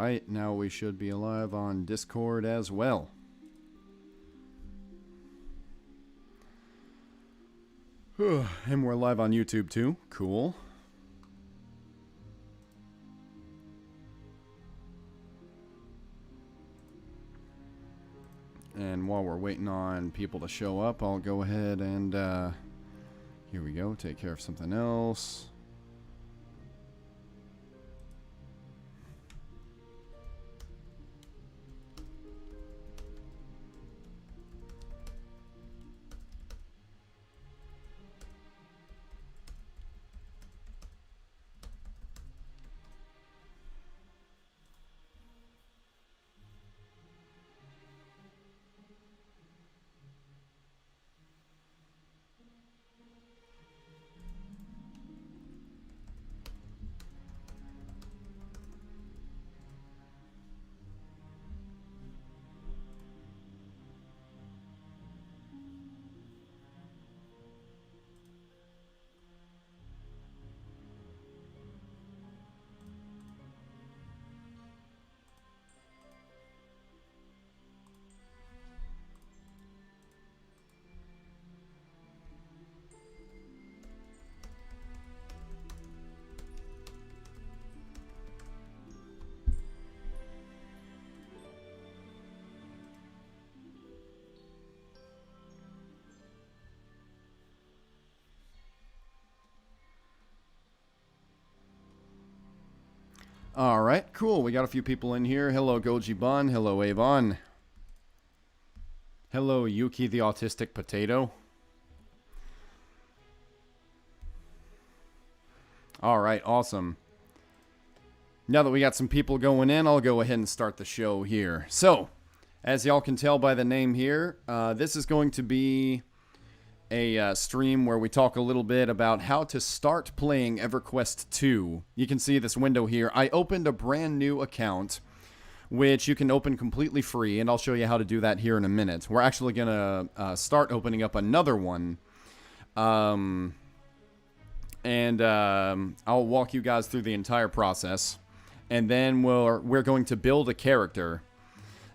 Alright, now we should be live on Discord as well. And we're live on YouTube too. Cool. And while we're waiting on people to show up, I'll go ahead and, here we go, take care of something else. Alright, cool. We got a few people in here. Hello, Goji Bun. Hello, Avon. Hello, Yuki the Autistic Potato. Alright, awesome. Now that we got some people going in, I'll go ahead and start the show here. So, as y'all can tell by the name here, this is going to be a stream where we talk a little bit about how to start playing Everquest 2. You can see this window here. I opened a brand new account, which you can open completely free, and I'll show you how to do that here in a minute. We're actually going to start opening up another one, and I'll walk you guys through the entire process, and then we're going to build a character.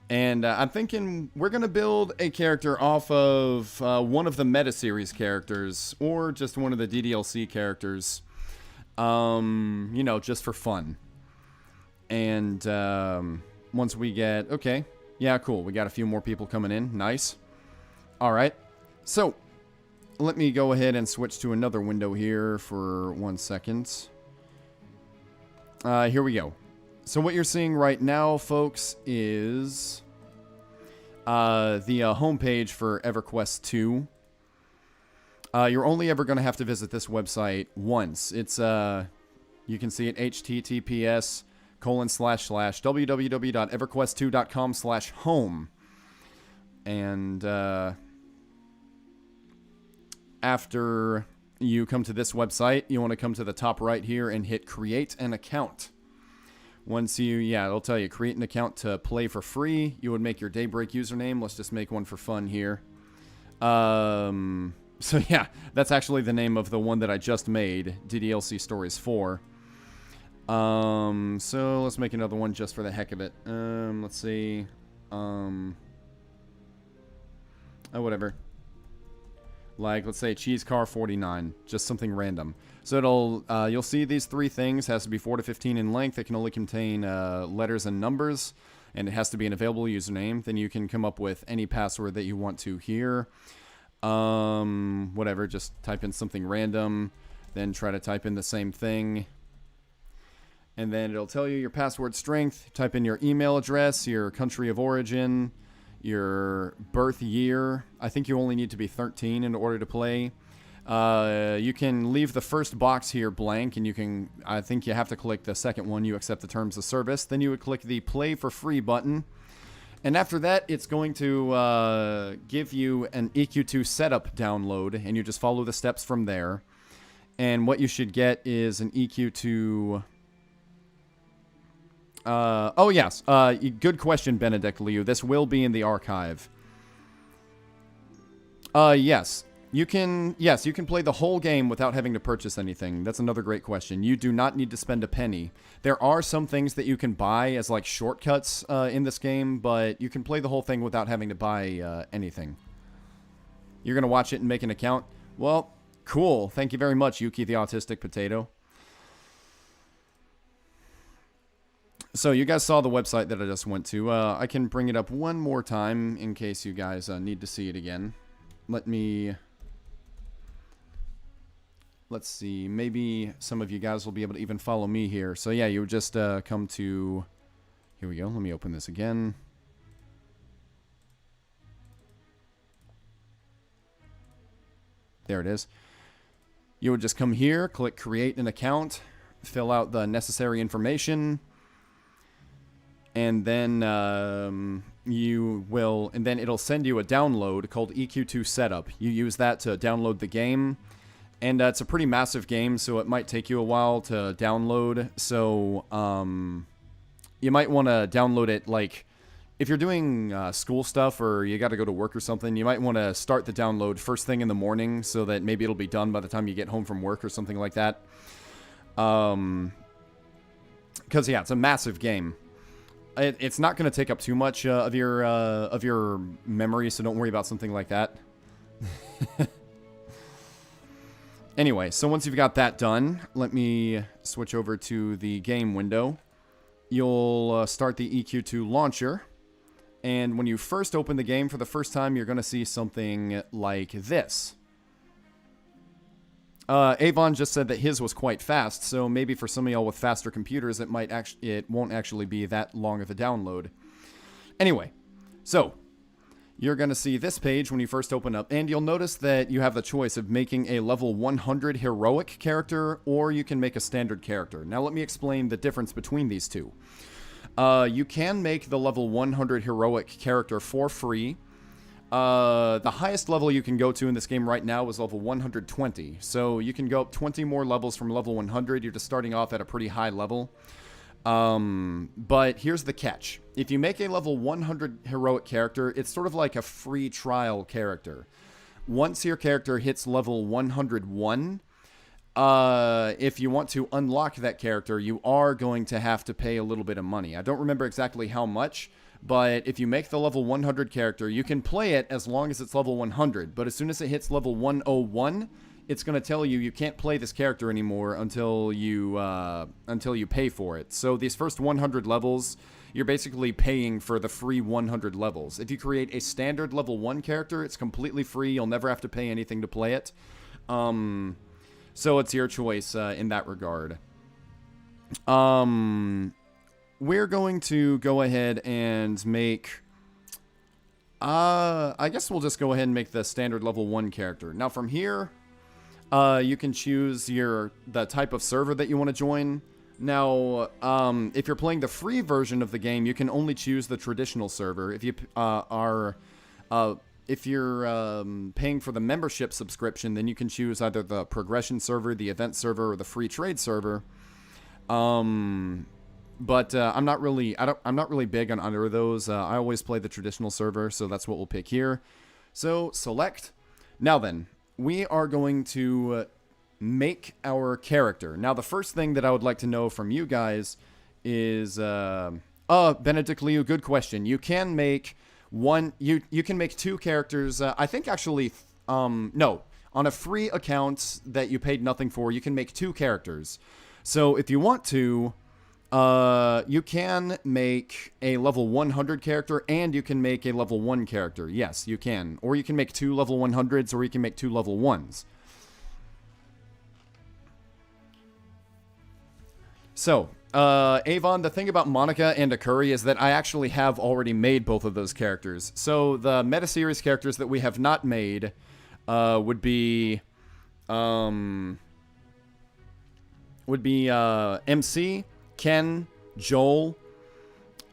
And I'm thinking we're going to build a character off of one of the meta series characters, or just one of the DDLC characters, you know, just for fun. And once we get, okay, yeah, cool, we got a few more people coming in, nice. Alright, so let me go ahead and switch to another window here for 1 second. Here we go. So what you're seeing right now, folks, is the homepage for Everquest 2. You're only ever going to have to visit this website once. It's, you can see it, https://www.everquest2.com/home. And after you come to this website, you want to come to the top right here and hit create an account. Once you, yeah, it'll tell you, create an account to play for free. You would make your Daybreak username. Let's just make one for fun here. So yeah, that's actually the name of the one that I just made, DDLC Stories 4. So let's make another one just for the heck of it. Let's see. Oh, whatever. Like, let's say Cheese Car 49, just something random. So it'll, you'll see these three things. Has to be 4 to 15 in length. It can only contain letters and numbers, and it has to be an available username. Then you can come up with any password that you want to here. Whatever, just type in something random, then try to type in the same thing. And then it'll tell you your password strength. Type in your email address, your country of origin, your birth year. I think you only need to be 13 in order to play. You can leave the first box here blank, and you can, I think you have to click the second one, you accept the terms of service. Then you would click the play for free button. And after that, it's going to give you an EQ2 setup download, and you just follow the steps from there. And what you should get is an EQ2... oh, yes. Good question, Benedict Liu. This will be in the archive. Yes. You can, yes, you can play the whole game without having to purchase anything. That's another great question. You do not need to spend a penny. There are some things that you can buy as like shortcuts in this game, but you can play the whole thing without having to buy anything. You're going to watch it and make an account? Well, cool. Thank you very much, Yuki the Autistic Potato. So you guys saw the website that I just went to. I can bring it up one more time in case you guys need to see it again. Let's see, maybe some of you guys will be able to even follow me here. So yeah, you would just come to, here we go, let me open this again. There it is. You would just come here, click create an account, fill out the necessary information, and then it'll send you a download called EQ2 Setup. You use that to download the game. And it's a pretty massive game, so it might take you a while to download. So, you might want to download it, like, if you're doing school stuff or you got to go to work or something, you might want to start the download first thing in the morning so that maybe it'll be done by the time you get home from work or something like that. Because, yeah, it's a massive game. It's not going to take up too much of your memory, so don't worry about something like that. Anyway, so once you've got that done, let me switch over to the game window. You'll start the EQ2 launcher, and when you first open the game for the first time, you're going to see something like this. Avon just said that his was quite fast, so maybe for some of y'all with faster computers, it won't actually be that long of a download. Anyway, so you're going to see this page when you first open up, and you'll notice that you have the choice of making a level 100 heroic character, or you can make a standard character. Now let me explain the difference between these two. You can make the level 100 heroic character for free. The highest level you can go to in this game right now is level 120, so you can go up 20 more levels from level 100. You're just starting off at a pretty high level. But here's the catch. If you make a level 100 heroic character, it's sort of like a free trial character. Once your character hits level 101, if you want to unlock that character, you are going to have to pay a little bit of money. I don't remember exactly how much, but if you make the level 100 character, you can play it as long as it's level 100. But as soon as it hits level 101, it's going to tell you you can't play this character anymore until you pay for it. So these first 100 levels, you're basically paying for the free 100 levels. If you create a standard level 1 character, it's completely free. You'll never have to pay anything to play it. So it's your choice in that regard. We're going to go ahead and make... I guess we'll just go ahead and make the standard level 1 character. Now from here... you can choose the type of server that you want to join. Now, if you're playing the free version of the game, you can only choose the traditional server. If you if you're paying for the membership subscription, then you can choose either the progression server, the event server, or the free trade server. But I'm not really big on either of those. I always play the traditional server, so that's what we'll pick here. So select. Now then, we are going to make our character. Now, the first thing that I would like to know from you guys is, Benedict Liu, good question. You can make you can make 2 characters. I think actually, no, on a free account that you paid nothing for, you can make 2 characters. So if you want to, you can make a level 100 character, and you can make a level 1 character. Yes, you can. Or you can make 2 level 100s, or you can make 2 level 1s. So, Avon, the thing about Monica and Akuri is that I actually have already made both of those characters. So, the meta-series characters that we have not made would be MC, Ken, Joel,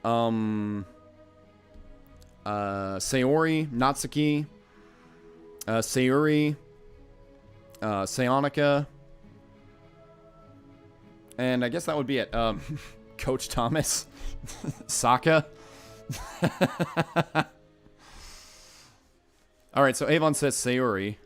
Sayori, Natsuki, Sayuri, Sayonica, and I guess that would be it. Coach Thomas, Sokka. Alright, so Avon says Sayuri.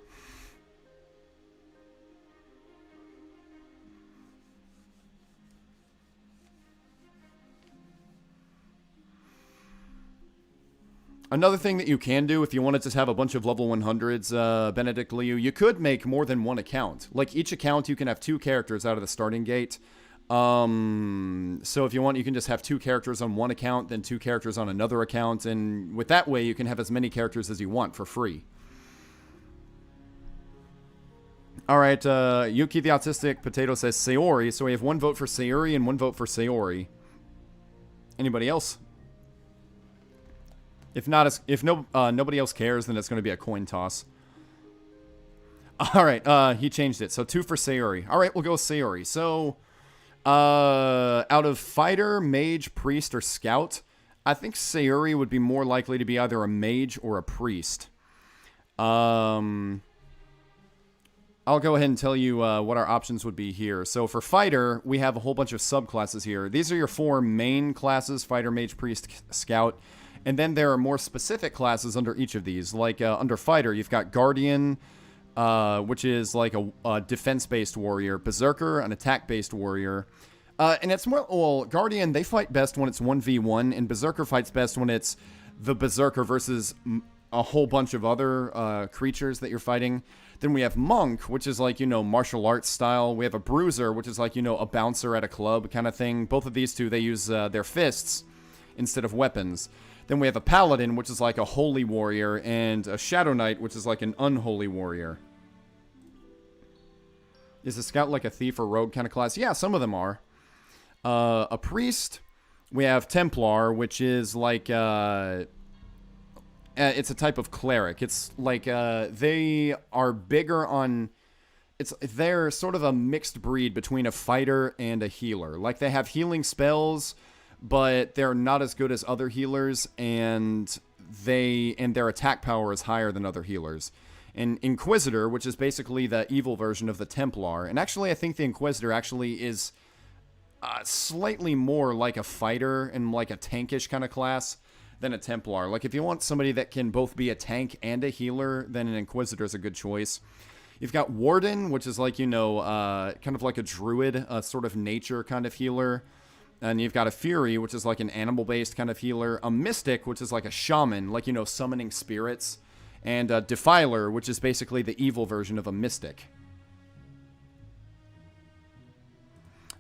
Another thing that you can do if you wanted to have a bunch of level 100s, Benedict Liu, you could make more than one account. Like, each account, you can have 2 characters out of the starting gate. So if you want, you can just have 2 characters on one account, then 2 characters on another account, and with that way, you can have as many characters as you want for free. Alright, Yuki the Autistic Potato says Sayori, so we have 1 vote for Sayuri and 1 vote for Sayori. Anybody else? If not, nobody else cares, then it's going to be a coin toss. Alright, he changed it. So 2 for Sayori. Alright, we'll go with Sayori. So, out of Fighter, Mage, Priest, or Scout, I think Sayori would be more likely to be either a Mage or a Priest. I'll go ahead and tell you what our options would be here. So for Fighter, we have a whole bunch of subclasses here. These are your 4 main classes, Fighter, Mage, Priest, Scout. And then there are more specific classes under each of these. Like under Fighter, you've got Guardian, which is like a defense-based warrior. Berserker, an attack-based warrior. And it's more, well, Guardian, they fight best when it's 1v1, and Berserker fights best when it's the Berserker versus a whole bunch of other creatures that you're fighting. Then we have Monk, which is like, you know, martial arts style. We have a Bruiser, which is like, you know, a bouncer at a club kind of thing. Both of these two, they use their fists instead of weapons. Then we have a Paladin, which is like a holy warrior, and a Shadow Knight, which is like an unholy warrior. Is a Scout like a thief or rogue kind of class? Yeah, some of them are. A Priest, we have Templar, which is like, it's a type of cleric. It's like, they are bigger on, they're sort of a mixed breed between a fighter and a healer. Like, they have healing spells, but they're not as good as other healers, and their attack power is higher than other healers. And Inquisitor, which is basically the evil version of the Templar, and actually I think the Inquisitor actually is slightly more like a fighter and like a tankish kind of class than a Templar. Like, if you want somebody that can both be a tank and a healer, then an Inquisitor is a good choice. You've got Warden, which is like, you know, kind of like a druid, a sort of nature kind of healer. And you've got a Fury, which is like an animal-based kind of healer. A Mystic, which is like a shaman, like, you know, summoning spirits. And a Defiler, which is basically the evil version of a Mystic.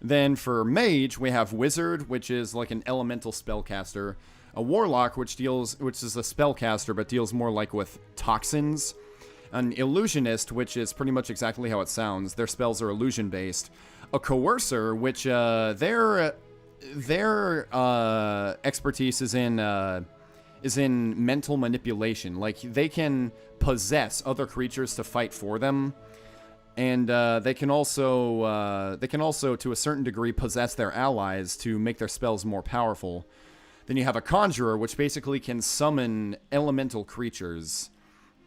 Then for Mage, we have Wizard, which is like an elemental spellcaster. A Warlock, which is a spellcaster, but deals more like with toxins. An Illusionist, which is pretty much exactly how it sounds. Their spells are illusion-based. A Coercer, which their expertise is in mental manipulation. Like, they can possess other creatures to fight for them, and they can also to a certain degree possess their allies to make their spells more powerful. Then you have a Conjurer, which basically can summon elemental creatures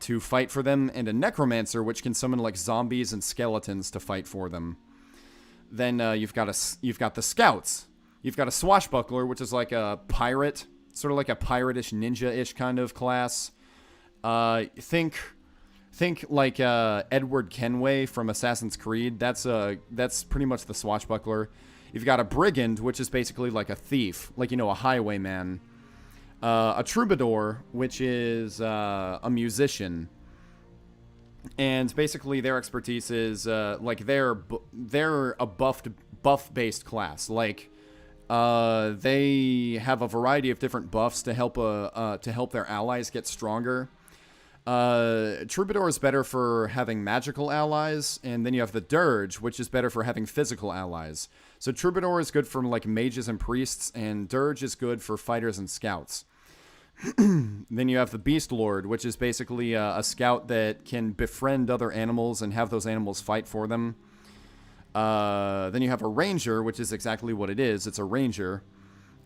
to fight for them, and a Necromancer, which can summon like zombies and skeletons to fight for them. Then you've got the Scouts. You've got a Swashbuckler, which is like a pirate, sort of like a pirate-ish, ninja-ish kind of class. Think like Edward Kenway from Assassin's Creed. That's pretty much the Swashbuckler. You've got a Brigand, which is basically like a thief, like, you know, a highwayman. A Troubadour, which is a musician. And basically their expertise is like they're a buff-based class. Like, they have a variety of different buffs to help their allies get stronger. Troubadour is better for having magical allies, and then you have the Dirge, which is better for having physical allies. So Troubadour is good for like mages and priests, and Dirge is good for fighters and scouts. Then you have the Beast Lord, which is basically a scout that can befriend other animals and have those animals fight for them. Then you have a Ranger, which is exactly what it is. It's a Ranger.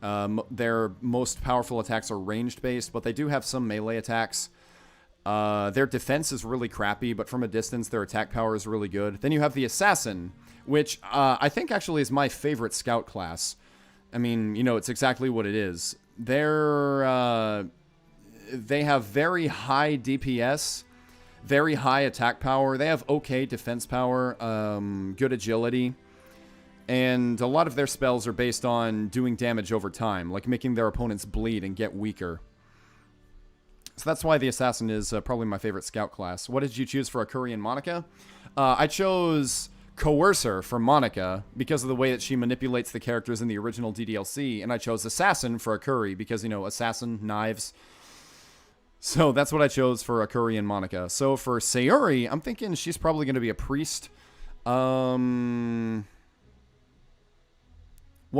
Their most powerful attacks are ranged-based, but they do have some melee attacks. Their defense is really crappy, but from a distance, their attack power is really good. Then you have the Assassin, which I think actually is my favorite scout class. I mean, you know, it's exactly what it is. They have very high DPS, very high attack power. They have okay defense power, good agility. And a lot of their spells are based on doing damage over time, like making their opponents bleed and get weaker. So that's why the Assassin is probably my favorite scout class. What did you choose for Akuri and Monica? I chose Coercer for Monica because of the way that she manipulates the characters in the original DDLC, and I chose Assassin for Akuri because, you know, assassin, knives. So that's what I chose for Akuri and Monica. So for Sayuri, I'm thinking she's probably going to be a priest. What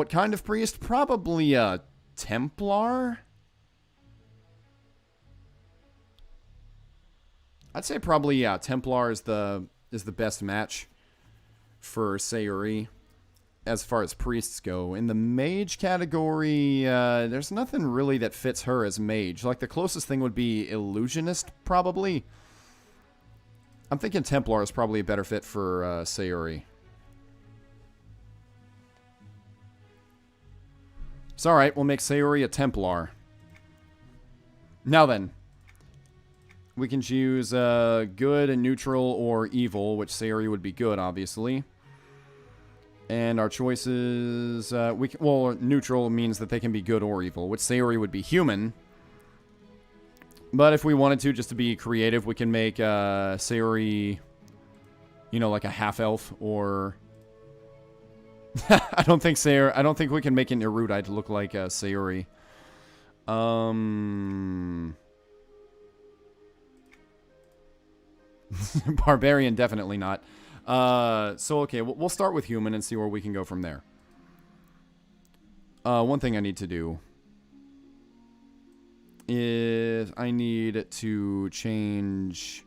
kind of priest? Probably a Templar? I'd say probably, yeah, Templar is the best match for Sayuri as far as priests go. In the mage category, there's nothing really that fits her as mage. Like, the closest thing would be Illusionist, probably. I'm thinking Templar is probably a better fit for Sayuri. So, alright, we'll make Sayuri a Templar. Now then. We can choose good, neutral, or evil, which Sayuri would be good, obviously. And our choices, well, neutral means that they can be good or evil, which Sayuri would be human. But if we wanted to, just to be creative, we can make Sayuri, you know, like a half-elf, or... I don't think we can make an erudite look like Sayuri. Barbarian, definitely not. So, okay, we'll start with human and see where we can go from there. One thing I need to do is I need to change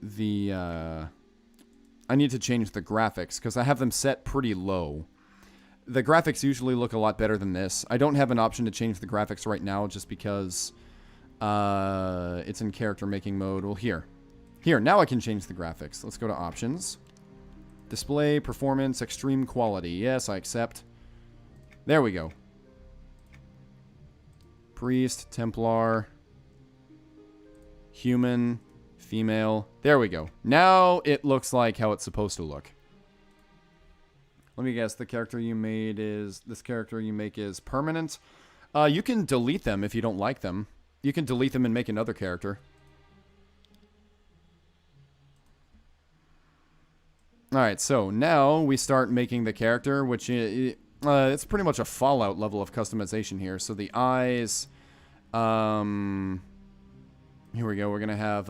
the, I need to change the graphics, because I have them set pretty low. The graphics usually look a lot better than this. I don't have an option to change the graphics right now, just because it's in character making mode. Well, here, now I can change the graphics. Let's go to options. Display, performance, extreme quality. Yes, I accept. There we go. Priest, Templar, human, female. There we go. Now it looks like how it's supposed to look. Let me guess, the character you made is... This character you make is permanent? You can delete them if you don't like them. You can delete them and make another character. Alright, so now we start making the character, which is... it's pretty much a Fallout level of customization here. So the eyes... here we go. We're gonna have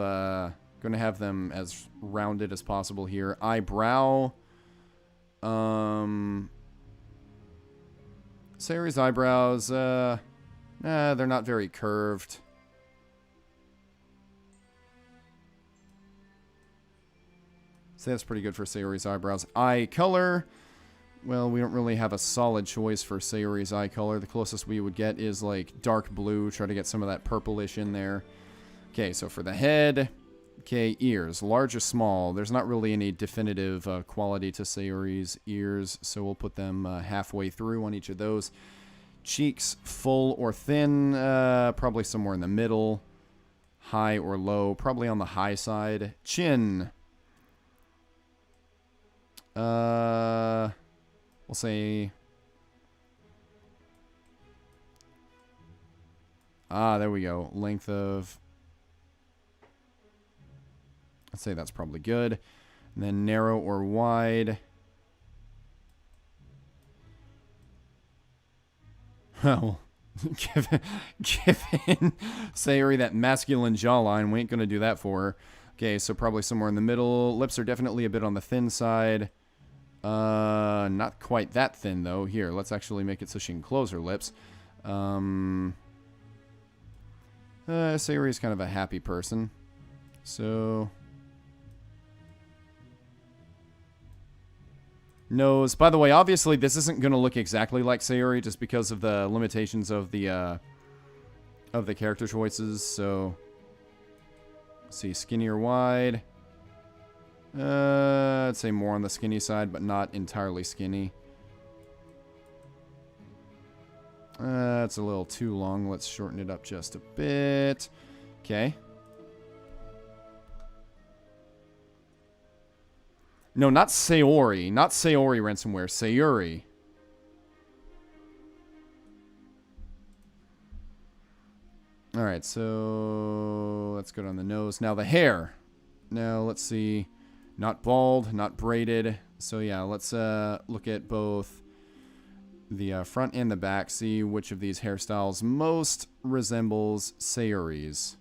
them as rounded as possible here. Eyebrow... Sayuri's eyebrows, they're not very curved. So that's pretty good for Sayuri's eyebrows. Eye color, well, we don't really have a solid choice for Sayuri's eye color. The closest we would get is like dark blue, try to get some of that purplish in there. Okay, so for the head... Okay, ears. Large or small? There's not really any definitive quality to Sayuri's ears, so we'll put them halfway through on each of those. Cheeks, full or thin? Probably somewhere in the middle. High or low? Probably on the high side. Chin. We'll say... there we go. Length of... I'd say that's probably good. And then narrow or wide. Well, given Sayuri that masculine jawline, we ain't going to do that for her. Okay, so probably somewhere in the middle. Lips are definitely a bit on the thin side. Not quite that thin, though. Here, let's actually make it so she can close her lips. Sayuri's kind of a happy person. So... Nose. By the way, obviously, this isn't going to look exactly like Sayuri just because of the limitations of the character choices. So, let's see, skinny or wide. I'd say more on the skinny side, but not entirely skinny. That's a little too long. Let's shorten it up just a bit. Okay. No, not Sayori. Not Sayori ransomware. Sayuri. All right, so let's go down the nose. Now the hair. Now let's see. Not bald, not braided. So yeah, let's look at both the front and the back. See which of these hairstyles most resembles Sayori's.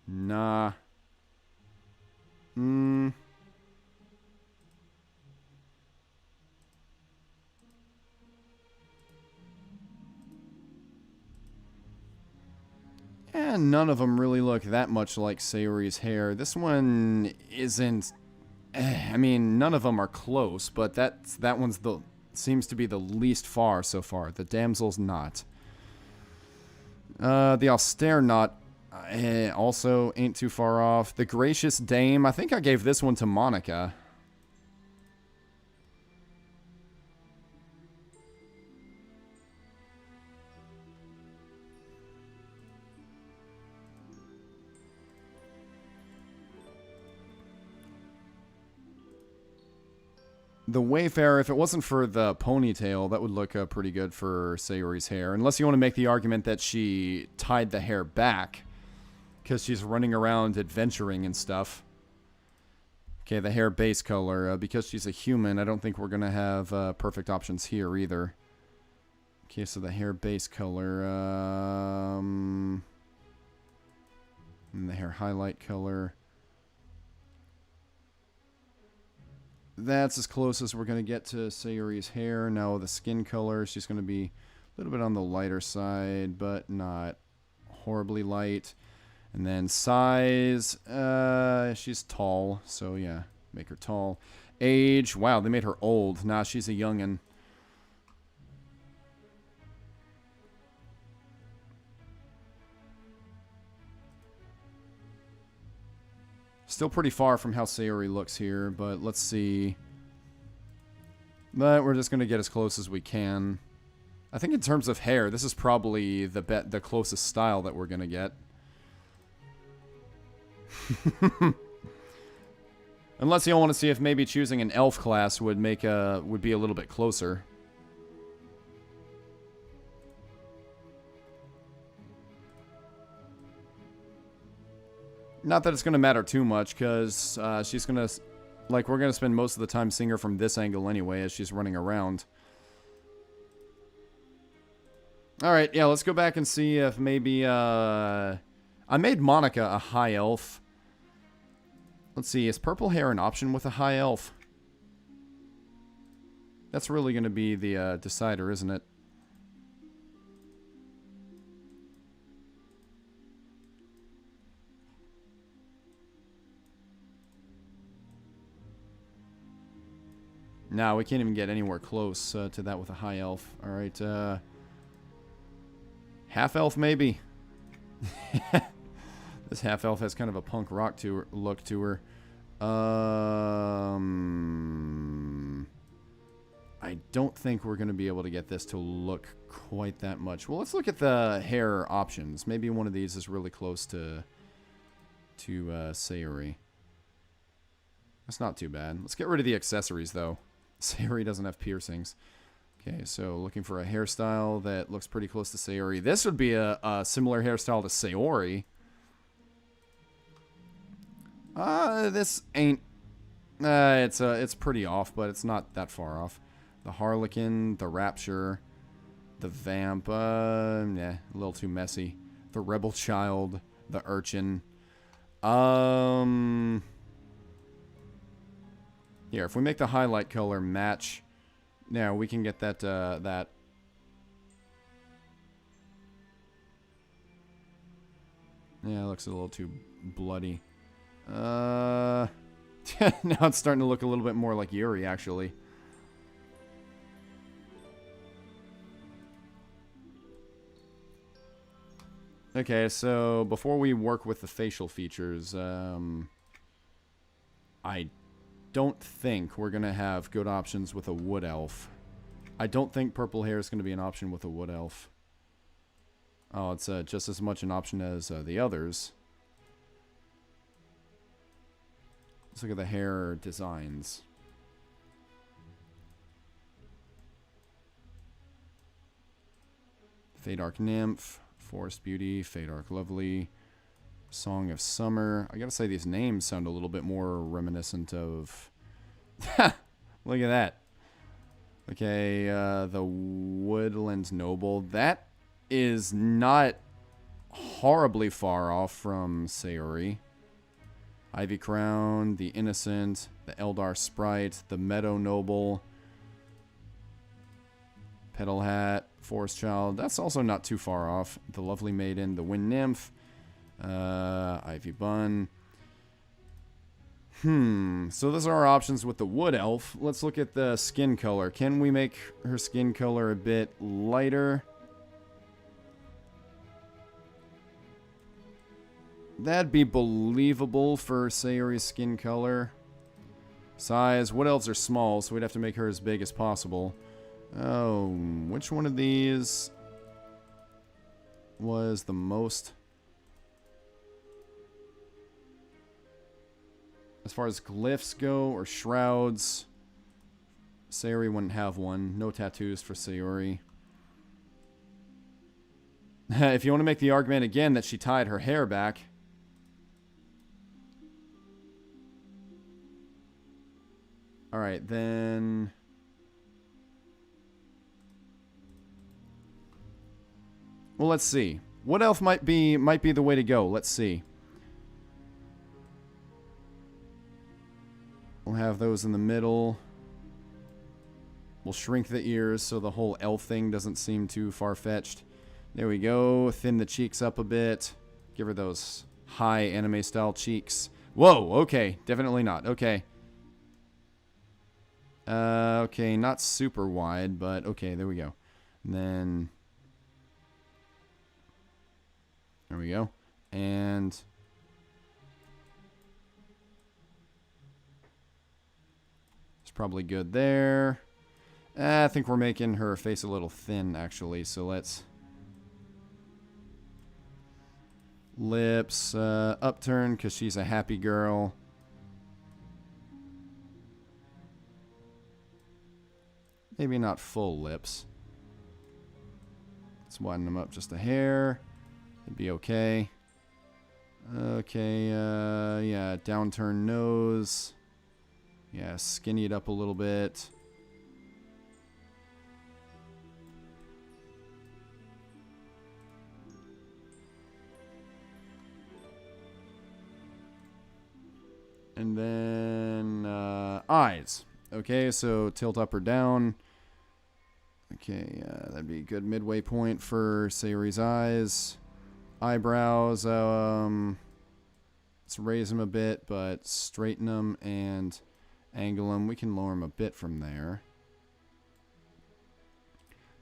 Nah. And none of them really look that much like Sayori's hair. This one isn't... I mean, none of them are close, but that one's seems to be the least far so far. The damsel's not. The austere knot also ain't too far off. The gracious dame, I think I gave this one to Monica. The Wayfarer, if it wasn't for the ponytail, that would look pretty good for Sayori's hair. Unless you want to make the argument that she tied the hair back because she's running around adventuring and stuff. Okay, the hair base color. Because she's a human, I don't think we're going to have perfect options here either. Okay, so the hair base color. And the hair highlight color. That's as close as we're going to get to Sayori's hair. Now the skin color, she's going to be a little bit on the lighter side, but not horribly light. And then size, she's tall, so yeah, make her tall. Age, wow, they made her old. Nah, she's a youngin'. Still pretty far from how Sayori looks here, but let's see. But we're just going to get as close as we can. I think in terms of hair, this is probably the closest style that we're going to get. Unless you want to see if maybe choosing an elf class would be a little bit closer. Not that it's going to matter too much, because she's going to... Like, we're going to spend most of the time seeing her from this angle anyway, as she's running around. Alright, yeah, let's go back and see if maybe... I made Monica a high elf. Let's see, is purple hair an option with a high elf? That's really going to be the decider, isn't it? No, we can't even get anywhere close to that with a high elf. Alright, half elf maybe. This half elf has kind of a punk rock look to her. I don't think we're going to be able to get this to look quite that much. Well, let's look at the hair options. Maybe one of these is really close to Sayori. That's not too bad. Let's get rid of the accessories, though. Sayori doesn't have piercings. Okay, so looking for a hairstyle that looks pretty close to Sayori. This would be a similar hairstyle to Sayori. This ain't... it's pretty off, but it's not that far off. The Harlequin, the Rapture, the Vamp, yeah, a little too messy. The Rebel Child, the Urchin. Here, if we make the highlight color match, now we can get that, that. Yeah, it looks a little too bloody. Now it's starting to look a little bit more like Yuri, actually. Okay, so before we work with the facial features, I don't think we're going to have good options with a wood elf. I don't think purple hair is going to be an option with a wood elf. Oh, it's just as much an option as the others. Let's look at the hair designs. Fadark Nymph, Forest Beauty, Fadark Lovely, Song of Summer. I gotta say, these names sound a little bit more reminiscent of... Look at that. Okay, the Woodland Noble. That is not horribly far off from Sayori. Ivy Crown, the Innocent, the Eldar Sprite, the Meadow Noble, Petal Hat, Forest Child. That's also not too far off. The Lovely Maiden, the Wind Nymph, Ivy Bun. So those are our options with the Wood Elf. Let's look at the skin color. Can we make her skin color a bit lighter? That'd be believable for Sayori's skin color. Size. Wood Elves are small, so we'd have to make her as big as possible. Oh, which one of these was the most... As far as glyphs go, or shrouds, Sayori wouldn't have one. No tattoos for Sayori. If you want to make the argument again that she tied her hair back... Alright, then... Well, let's see. What elf might be the way to go? Let's see. We'll have those in the middle. We'll shrink the ears so the whole elf thing doesn't seem too far-fetched. There we go. Thin the cheeks up a bit. Give her those high anime-style cheeks. Whoa, okay. Definitely not. Okay. Okay, not super wide, but okay, there we go. And then... There we go. And... It's probably good there. I think we're making her face a little thin, actually, so let's... Lips, upturn, because she's a happy girl. Maybe not full lips. Let's widen them up just a hair. It'd be okay. Okay, yeah, downturn nose. Yeah, skinny it up a little bit. And then, eyes. Okay, so tilt up or down. Okay, that'd be a good midway point for Sayori's eyes. Eyebrows, let's raise them a bit, but straighten them and angle them. We can lower them a bit from there.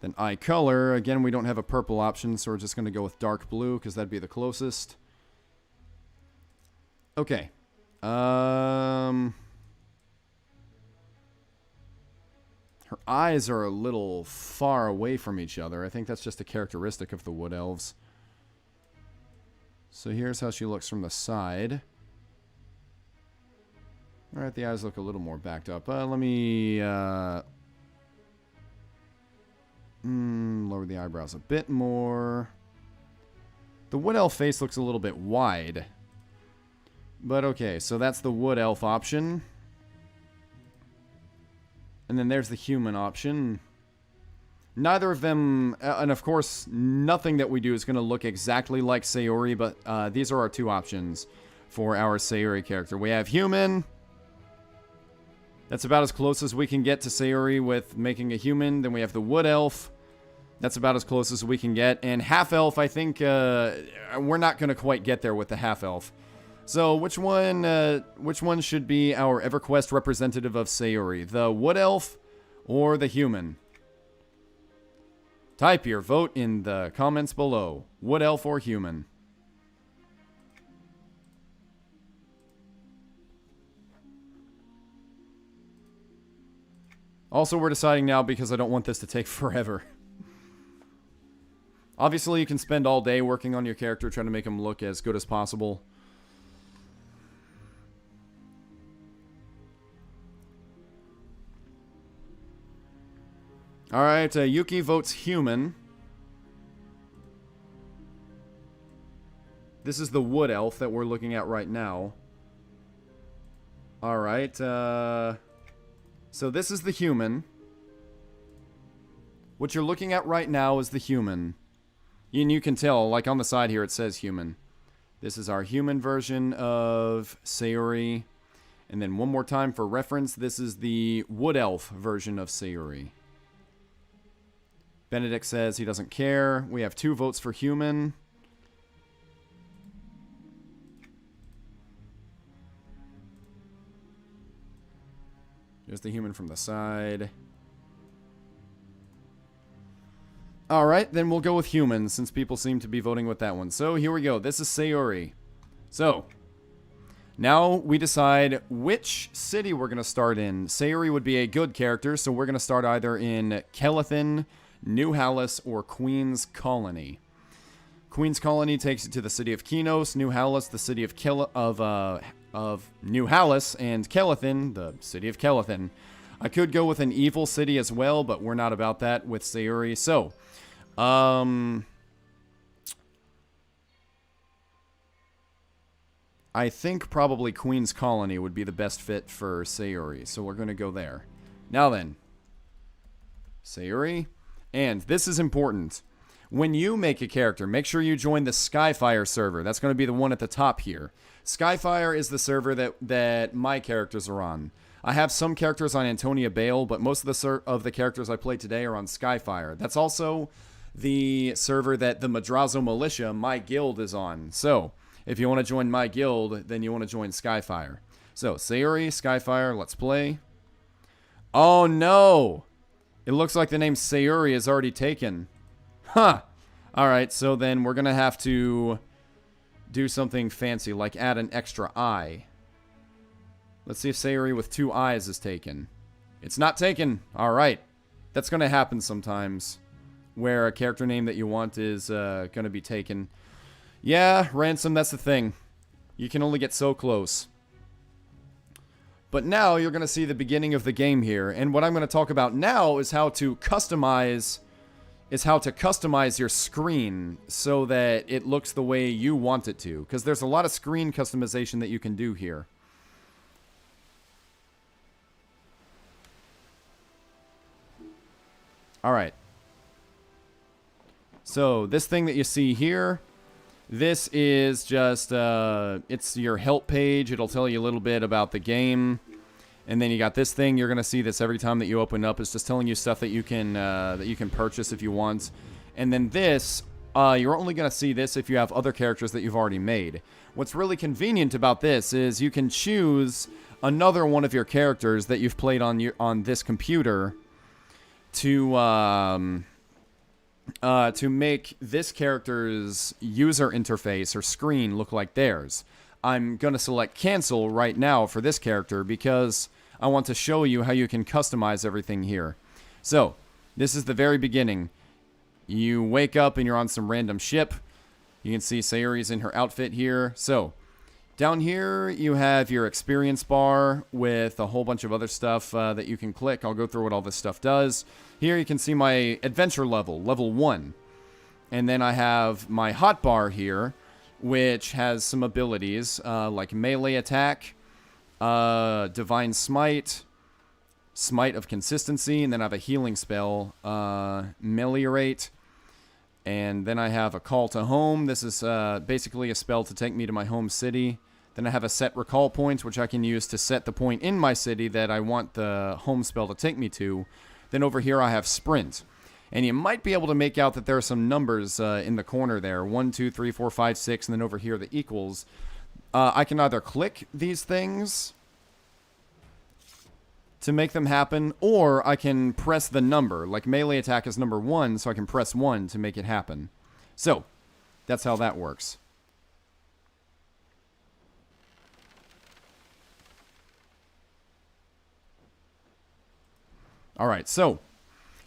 Then eye color, again, we don't have a purple option, so we're just going to go with dark blue, because that'd be the closest. Okay. Her eyes are a little far away from each other. I think that's just a characteristic of the Wood Elves. So here's how she looks from the side. Alright, the eyes look a little more backed up. Let me lower the eyebrows a bit more. The Wood Elf face looks a little bit wide. But okay, so that's the Wood Elf option. And then there's the human option. Neither of them, and of course, nothing that we do is going to look exactly like Sayori, but these are our two options for our Sayori character. We have human. That's about as close as we can get to Sayori with making a human. Then we have the Wood Elf. That's about as close as we can get. And Half Elf, I think, we're not going to quite get there with the Half Elf. So, which one should be our EverQuest representative of Sayori? The Wood Elf or the human? Type your vote in the comments below. Wood elf or human? Also, we're deciding now because I don't want this to take forever. Obviously, you can spend all day working on your character, trying to make him look as good as possible. Alright, Yuki votes human. This is the wood elf that we're looking at right now. Alright, so this is the human. What you're looking at right now is the human. And you can tell, like on the side here, it says human. This is our human version of Sayuri. And then one more time for reference, this is the wood elf version of Sayuri. Benedict says he doesn't care. We have 2 votes for human. There's the human from the side. Alright, then we'll go with humans, since people seem to be voting with that one. So, here we go. This is Sayuri. So, now we decide which city we're going to start in. Sayuri would be a good character, so we're going to start either in Kelethin, New Hallis, or Queen's Colony. Queen's Colony takes you to the city of Kinos, New Hallis, the city of New Hallis, and Kelethin, the city of Kelethin. I could go with an evil city as well, but we're not about that with Sayuri. So, I think probably Queen's Colony would be the best fit for Sayuri, so we're going to go there. Now then, Sayuri, and this is important. When you make a character, make sure you join the Skyfire server. That's going to be the one at the top here. Skyfire is the server that my characters are on. I have some characters on Antonia Bale, but most of the characters I played today are on Skyfire. That's also the server that the Madrazo Militia, my guild, is on. So, if you want to join my guild, then you want to join Skyfire. So, Sayuri, Skyfire, let's play. Oh no! It looks like the name Sayuri is already taken. Huh! Alright, so then we're going to have to do something fancy, like add an extra eye. Let's see if Sayuri with 2 eyes is taken. It's not taken! Alright. That's going to happen sometimes, where a character name that you want is going to be taken. Yeah, Ransom, that's the thing. You can only get so close. But now you're going to see the beginning of the game here, and what I'm going to talk about now is how to customize your screen so that it looks the way you want it to, because there's a lot of screen customization that you can do here. Alright. So, this thing that you see here, this is just, it's your help page. It'll tell you a little bit about the game. And then you got this thing. You're going to see this every time that you open up. It's just telling you stuff that you can purchase if you want. And then this, you're only going to see this if you have other characters that you've already made. What's really convenient about this is you can choose another one of your characters that you've played on this computer to make this character's user interface or screen look like theirs. I'm going to select cancel right now for this character because I want to show you how you can customize everything here. So, this is the very beginning. You wake up and you're on some random ship. You can see Sayuri's in her outfit here. So, down here you have your experience bar with a whole bunch of other stuff that you can click. I'll go through what all this stuff does. Here you can see my adventure level, level 1. And then I have my hotbar here, which has some abilities like melee attack, divine smite, smite of consistency, and then I have a healing spell, meliorate, and then I have a call to home. This is basically a spell to take me to my home city. Then I have a set recall point, which I can use to set the point in my city that I want the home spell to take me to. Then over here I have sprint. And you might be able to make out that there are some numbers in the corner there. 1, 2, 3, 4, 5, 6, and then over here the equals. I can either click these things, to make them happen, or I can press the number. Like melee attack is number 1, so I can press 1 to make it happen. So, that's how that works. Alright, so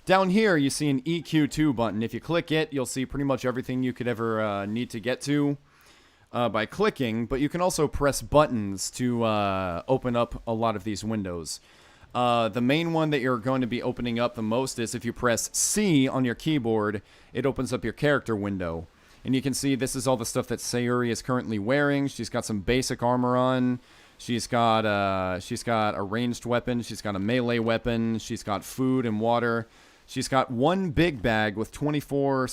down here you see an EQ2 button. If you click it, you'll see pretty much everything you could ever need to get to by clicking, but you can also press buttons to open up a lot of these windows. The main one that you're going to be opening up the most is if you press C on your keyboard, it opens up your character window. And you can see this is all the stuff that Sayuri is currently wearing. She's got some basic armor on. She's got a ranged weapon. She's got a melee weapon. She's got food and water. She's got one big bag with 24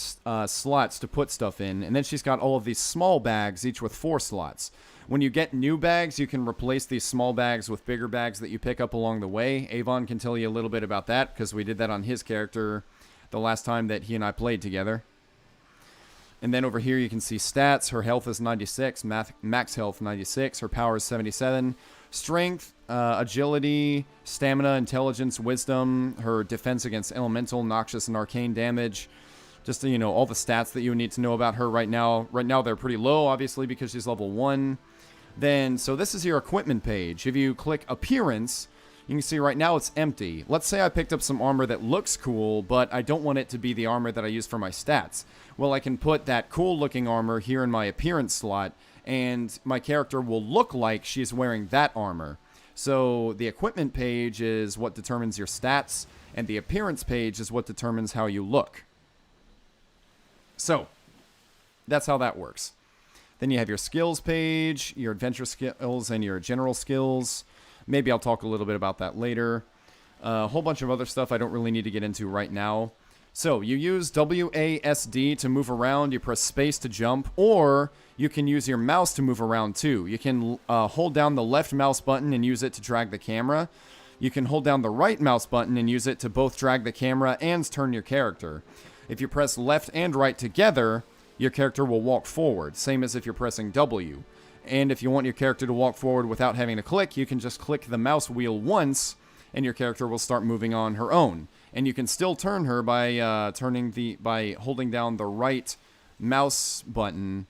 slots to put stuff in. And then she's got all of these small bags, each with 4 slots. When you get new bags, you can replace these small bags with bigger bags that you pick up along the way. Avon can tell you a little bit about that, because we did that on his character the last time that he and I played together. And then over here you can see stats. Her health is 96, max health 96, her power is 77. Strength, agility, stamina, intelligence, wisdom, her defense against elemental, noxious, and arcane damage. Just, you know, all the stats that you need to know about her right now. Right now they're pretty low, obviously, because she's level 1. Then, so this is your equipment page. If you click appearance, you can see right now it's empty. Let's say I picked up some armor that looks cool, but I don't want it to be the armor that I use for my stats. Well, I can put that cool looking armor here in my appearance slot, and my character will look like she's wearing that armor. So the equipment page is what determines your stats, and the appearance page is what determines how you look. So, that's how that works. Then you have your skills page, your adventure skills, and your general skills. Maybe I'll talk a little bit about that later. A whole bunch of other stuff I don't really need to get into right now. So, you use WASD to move around, you press space to jump, or you can use your mouse to move around too. You can hold down the left mouse button and use it to drag the camera. You can hold down the right mouse button and use it to both drag the camera and turn your character. If you press left and right together, your character will walk forward, same as if you're pressing W. And if you want your character to walk forward without having to click, you can just click the mouse wheel once, and your character will start moving on her own. And you can still turn her by holding down the right mouse button.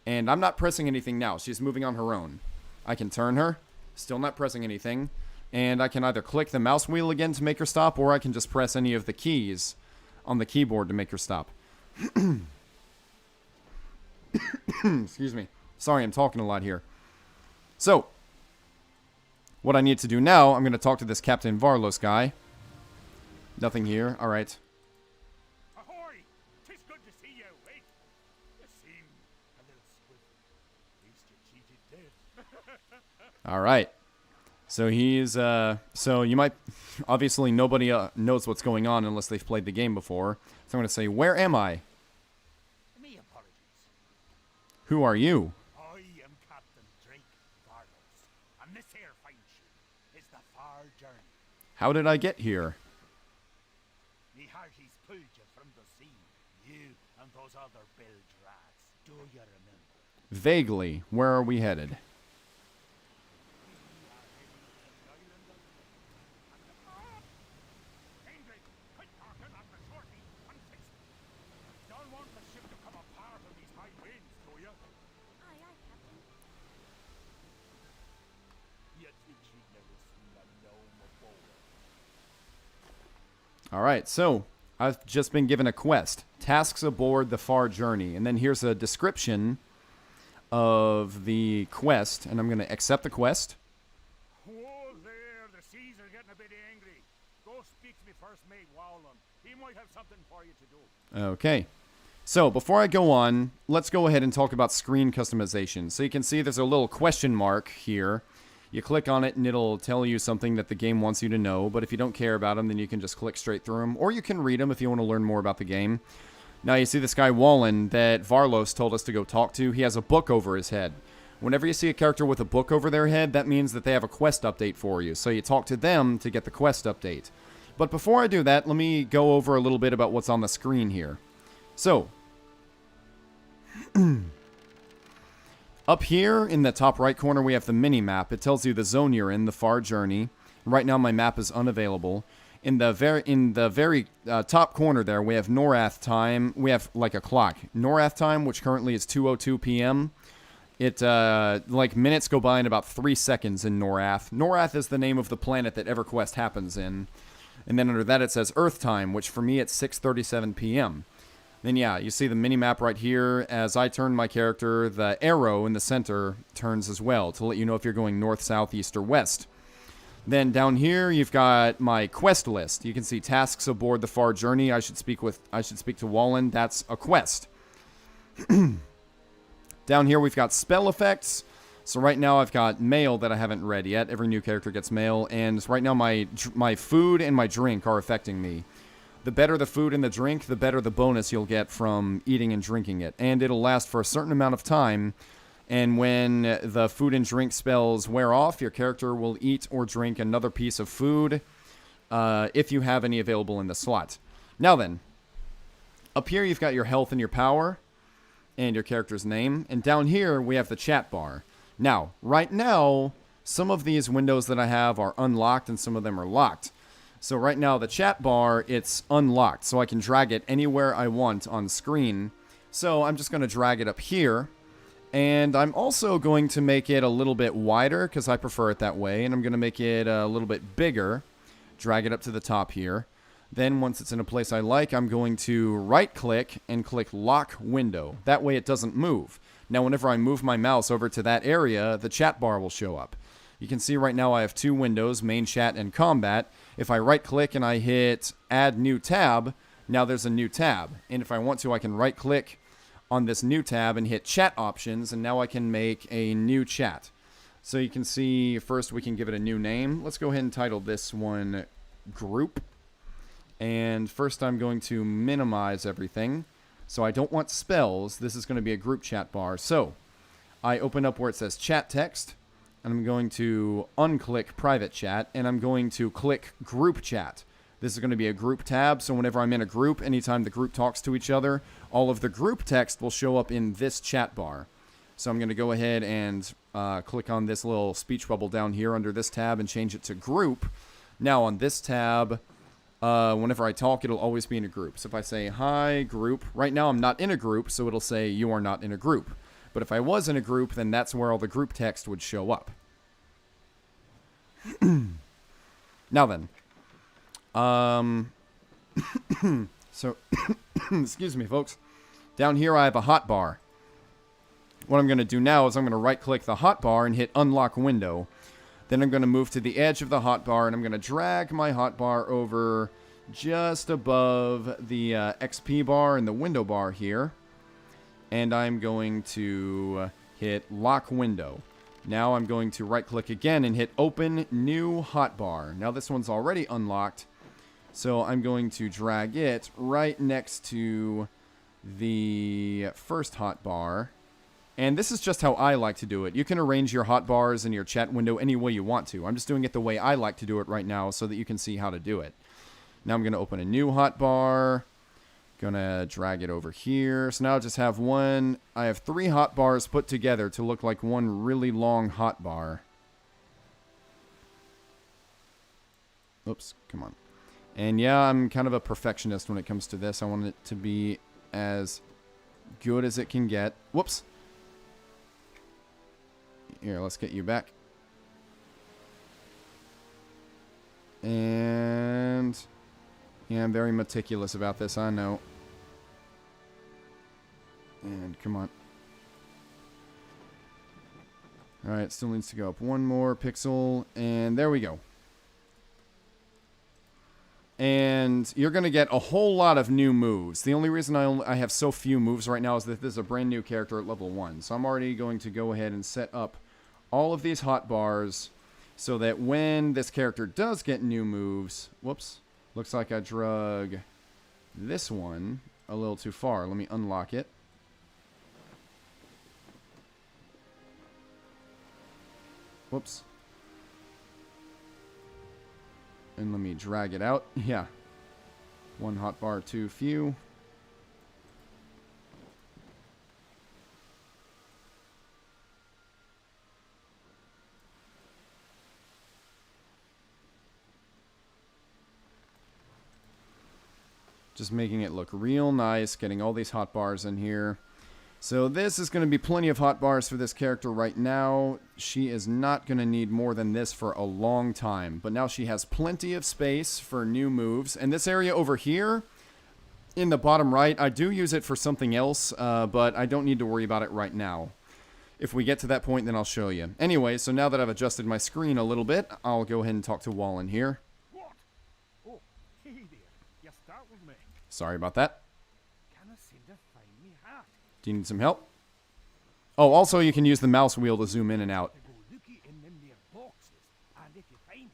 And I'm not pressing anything now. She's moving on her own. I can turn her, still not pressing anything. And I can either click the mouse wheel again to make her stop, or I can just press any of the keys on the keyboard to make her stop. Excuse me. Sorry, I'm talking a lot here. So, what I need to do now, I'm going to talk to this Captain Varlos guy. Nothing here. All right. Ahoy! 'Tis good to see you, eh? You seem a little swift. At least you cheated dead. All right. So he's, so you might, obviously nobody knows what's going on unless they've played the game before. So I'm going to say, where am I? Me apologies. Who are you? I am Captain Drake Varlos, and this here fine ship is the Far Journey. How did I get here? Me hearties pulled you from the sea, you and those other bilge rats. Do you remember? Vaguely. Where are we headed? Alright, so I've just been given a quest. Tasks aboard the Far Journey. And then here's a description of the quest. And I'm going to accept the quest. Whoa there, the seas are getting a bit angry. Go speak to me first mate Wowland. He might have something for you to do. Okay. So, before I go on, let's go ahead and talk about screen customization. So you can see there's a little question mark here. You click on it and it'll tell you something that the game wants you to know, but if you don't care about them, then you can just click straight through them, or you can read them if you want to learn more about the game. Now you see this guy Wallen that Varlos told us to go talk to. He has a book over his head. Whenever you see a character with a book over their head, that means that they have a quest update for you, so you talk to them to get the quest update. But before I do that, let me go over a little bit about what's on the screen here. So, up here in the top right corner, we have the mini-map. It tells you the zone you're in, the Far Journey. Right now my map is unavailable. In the very top corner there, we have Norath time. We have like a clock. Norath time, which currently is 2:02 p.m. It, like, minutes go by in about 3 seconds in Norath. Norath is the name of the planet that Everquest happens in. And then under that it says Earth time, which for me it's 6:37 p.m. Then yeah, you see the mini-map right here. As I turn my character, the arrow in the center turns as well to let you know if you're going north, south, east, or west. Then down here you've got my quest list. You can see tasks aboard the far journey. I should speak to Wallen. That's a quest. Down here we've got spell effects. So right now I've got mail that I haven't read yet. Every new character gets mail, and right now my food and my drink are affecting me. The better the food and the drink, the better the bonus you'll get from eating and drinking it. And it'll last for a certain amount of time. And when the food and drink spells wear off, your character will eat or drink another piece of food if you have any available in the slot. Now then, up here you've got your health and your power and your character's name. And down here we have the chat bar. Now, right now, some of these windows that I have are unlocked and some of them are locked. So right now, the chat bar, it's unlocked, so I can drag it anywhere I want on screen. So I'm just going to drag it up here. And I'm also going to make it a little bit wider, because I prefer it that way. And I'm going to make it a little bit bigger. Drag it up to the top here. Then once it's in a place I like, I'm going to right-click and click Lock Window. That way it doesn't move. Now, whenever I move my mouse over to that area, the chat bar will show up. You can see right now I have two windows, Main Chat and Combat. If I right-click and I hit Add New Tab, now there's a new tab. And if I want to, I can right-click on this new tab and hit Chat Options, and now I can make a new chat. So you can see, first we can give it a new name. Let's go ahead and title this one Group. And first I'm going to minimize everything. So I don't want spells. This is going to be a group chat bar. So I open up where it says chat text, and I'm going to unclick private chat, and I'm going to click group chat. This is going to be a group tab, so whenever I'm in a group, anytime the group talks to each other, all of the group text will show up in this chat bar. So I'm going to go ahead and click on this little speech bubble down here under this tab and change it to group. Now on this tab, whenever I talk, it'll always be in a group. So if I say, hi, group, right now I'm not in a group, so it'll say, you are not in a group. But if I was in a group, then that's where all the group text would show up. Now then. So, excuse me, folks. Down here I have a hotbar. What I'm going to do now is I'm going to right-click the hotbar and hit Unlock Window. Then I'm going to move to the edge of the hotbar, and I'm going to drag my hotbar over just above the XP bar and the window bar here. And I'm going to hit Lock Window. Now I'm going to right-click again and hit Open New Hotbar. Now this one's already unlocked, so I'm going to drag it right next to the first hotbar. And this is just how I like to do it. You can arrange your hotbars in your chat window any way you want to. I'm just doing it the way I like to do it right now so that you can see how to do it. Now I'm going to open a new hotbar. Gonna drag it over here. So now I just have one. I have three hotbars put together to look like one really long hotbar. Oops, come on. And yeah, I'm kind of a perfectionist when it comes to this. I want it to be as good as it can get. Whoops. Here, let's get you back. And yeah, I'm very meticulous about this, I know. And come on. Alright, still needs to go up one more pixel. And there we go. And you're going to get a whole lot of new moves. The only reason I have so few moves right now is that this is a brand new character at level 1. So I'm already going to go ahead and set up all of these hotbars so that when this character does get new moves... Whoops. Looks like I drug this one a little too far. Let me unlock it. Whoops. And let me drag it out. Yeah. One hotbar too few. Just making it look real nice, getting all these hotbars in here. So this is going to be plenty of hotbars for this character right now. She is not going to need more than this for a long time. But now she has plenty of space for new moves. And this area over here, in the bottom right, I do use it for something else, but I don't need to worry about it right now. If we get to that point, then I'll show you. Anyway, so now that I've adjusted my screen a little bit, I'll go ahead and talk to Wallen here. What? Oh, hey there. You startled me. Sorry about that. Can I seem to find me hat? Do you need some help? Oh, also you can use the mouse wheel to zoom in and out. To go looky in them there boxes, and if you find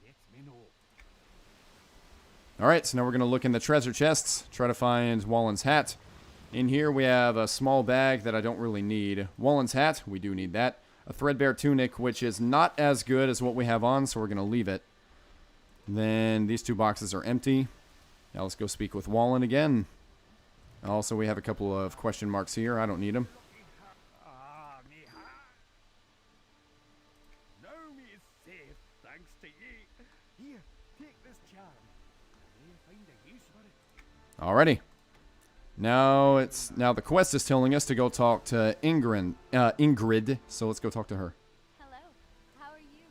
it, let me know. Alright, so now we're going to look in the treasure chests, try to find Wallen's hat. In here we have a small bag that I don't really need. Wallen's hat, we do need that. A threadbare tunic, which is not as good as what we have on, so we're going to leave it. Then these two boxes are empty. Now let's go speak with Wallen again. Also, we have a couple of question marks here. I don't need them. Ah, me hat. Now me is safe, thanks to ye. Here, take this charm. May find a use for it. Alrighty. Now the quest is telling us to go talk to Ingrid. So let's go talk to her. Hello, how are you?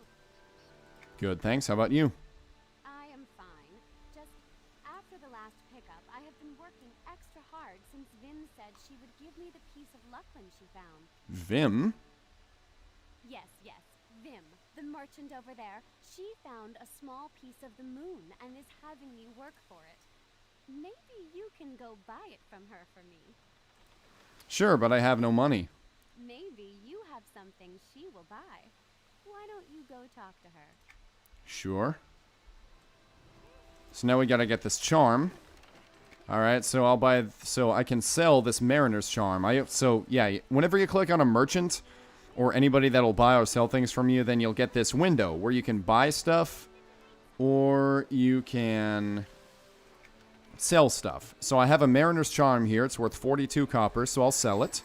Good, thanks. How about you? I am fine. Just after the last pickup, I have been working extra hard since Vim said she would give me the piece of Lucklin she found. Vim? Yes, Vim, the merchant over there. She found a small piece of the moon and is having me work for it. Maybe you can go buy it from her for me. Sure, but I have no money. Maybe you have something she will buy. Why don't you go talk to her? Sure. So now we gotta get this charm. Alright, so I can sell this mariner's charm. Whenever you click on a merchant, or anybody that'll buy or sell things from you, then you'll get this window where you can buy stuff, or you can sell stuff. So I have a mariner's charm here. It's worth 42 copper, so I'll sell it.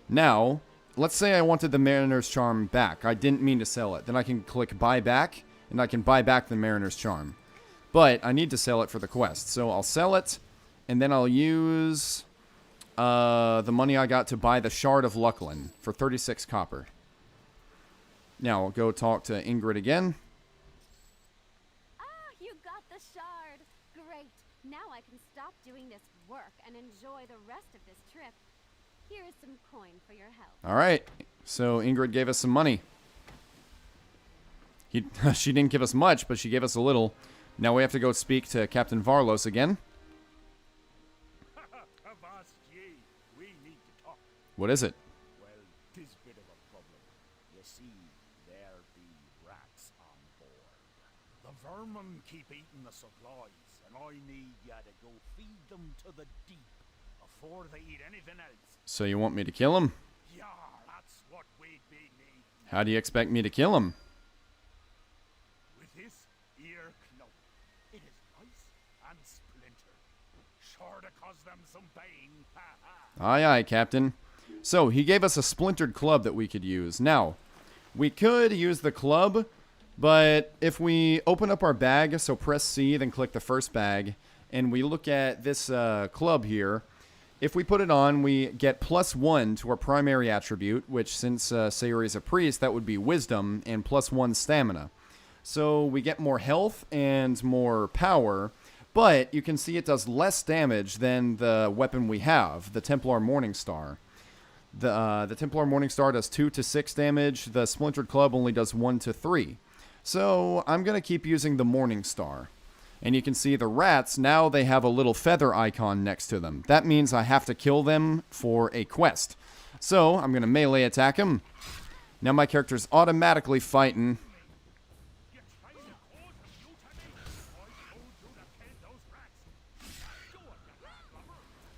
Now, let's say I wanted the mariner's charm back. I didn't mean to sell it. Then I can click buy back, and I can buy back the mariner's charm. But I need to sell it for the quest. So I'll sell it, and then I'll use the money I got to buy the Shard of Lucklin for 36 copper. Now I'll go talk to Ingrid again. Ah, you got the shard! Great! Now I can stop doing this work and enjoy the rest of this trip. Here is some coin for your help. Alright, so Ingrid gave us some money. She didn't give us much, but she gave us a little. Now we have to go speak to Captain Varlos again. Avast ye, we need to talk. What is it? Well, 'tis a bit of a problem. You see, there be rats on board. The vermin keep eating the supplies, and I need ya to go feed them to the deep before they eat anything else. So you want me to kill him? Yeah, that's what we'd be needing. How do you expect me to kill him? With this ear club, it is nice and splintered. Sure to cause them some pain. Ha ha. Aye, aye, Captain. So, he gave us a splintered club that we could use. Now, we could use the club, but if we open up our bag, so press C, then click the first bag, and we look at this club here, if we put it on, we get +1 to our primary attribute, which since Sayuri is a priest, that would be wisdom, and +1 stamina. So we get more health and more power, but you can see it does less damage than the weapon we have, the Templar Morningstar. The Templar Morningstar does 2 to 6 damage, the Splintered Club only does 1 to 3. So I'm going to keep using the Morningstar. And you can see the rats, now they have a little feather icon next to them. That means I have to kill them for a quest. So, I'm going to melee attack him. Now my character's automatically fighting.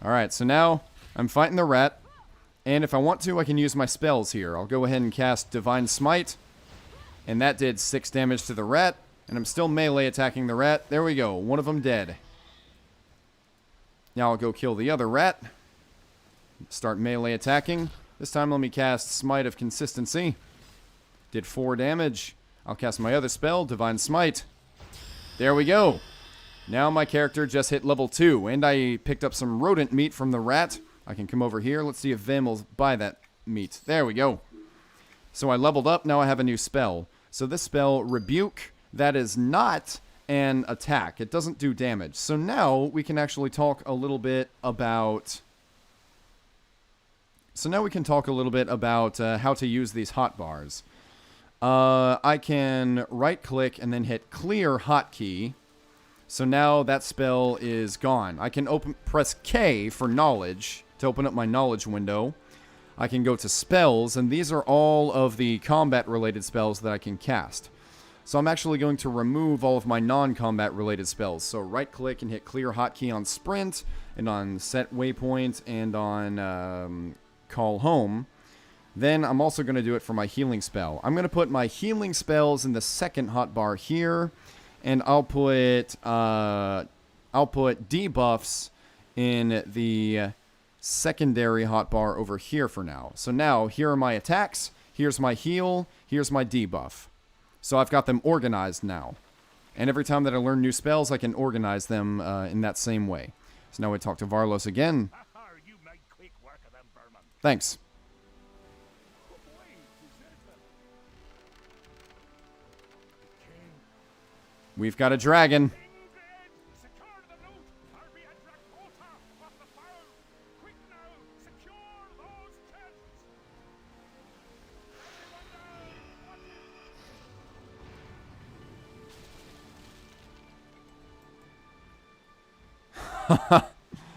Alright, so now I'm fighting the rat. And if I want to, I can use my spells here. I'll go ahead and cast Divine Smite. And that did 6 damage to the rat. And I'm still melee attacking the rat. There we go. One of them dead. Now I'll go kill the other rat. Start melee attacking. This time let me cast Smite of Consistency. Did 4 damage. I'll cast my other spell, Divine Smite. There we go. Now my character just hit level 2, and I picked up some rodent meat from the rat. I can come over here. Let's see if Vim will buy that meat. There we go. So I leveled up. Now I have a new spell. So this spell, Rebuke, that is not an attack. It doesn't do damage. So now we can actually talk a little bit about... how to use these hotbars. I can right-click and then hit Clear Hotkey. So now that spell is gone. I can press K for Knowledge to open up my Knowledge window. I can go to Spells, and these are all of the combat-related spells that I can cast. So I'm actually going to remove all of my non-combat related spells. So right-click and hit Clear Hotkey on Sprint, and on Set Waypoint, and on Call Home. Then I'm also going to do it for my healing spell. I'm going to put my healing spells in the second hotbar here, and I'll put debuffs in the secondary hotbar over here for now. So now, here are my attacks, here's my heal, here's my debuff. So I've got them organized now. And every time that I learn new spells, I can organize them in that same way. So now we talk to Varlos again. You made quick work of them vermin. Thanks. We've got a dragon.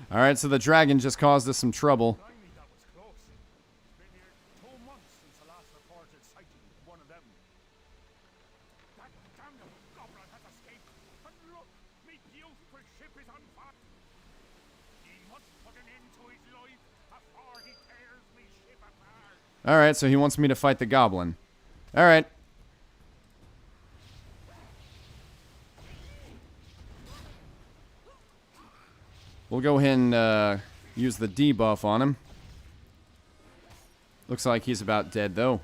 Alright, so the dragon just caused us some trouble. That was close. It's been here 2 months since the last reported sighting of one of them. That damn goblin has escaped. And look, me beautiful ship is on fire. He must put an end to his life before he tears me ship apart. Alright, so he wants me to fight the goblin. Alright. We'll go ahead and use the debuff on him. Looks like he's about dead, though.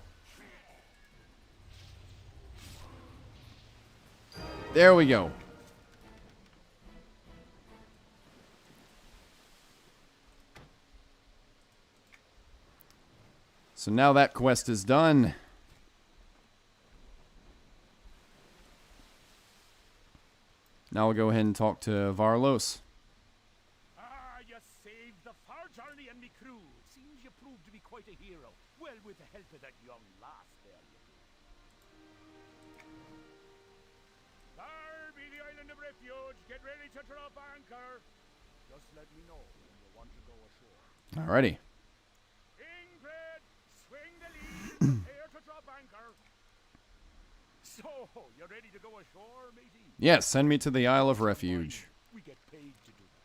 There we go. So now that quest is done. Now we'll go ahead and talk to Varlos. You saved the far journey and me crew. Seems you proved to be quite a hero. Well, with the help of that young lass there, you do. There be the island of refuge. Get ready to drop anchor. Just let me know when you want to go ashore. Alrighty. Ingrid, swing the lead. Prepare to drop anchor. So, you ready to go ashore, matey? Yes, send me to the Isle of Refuge. We get paid to do that.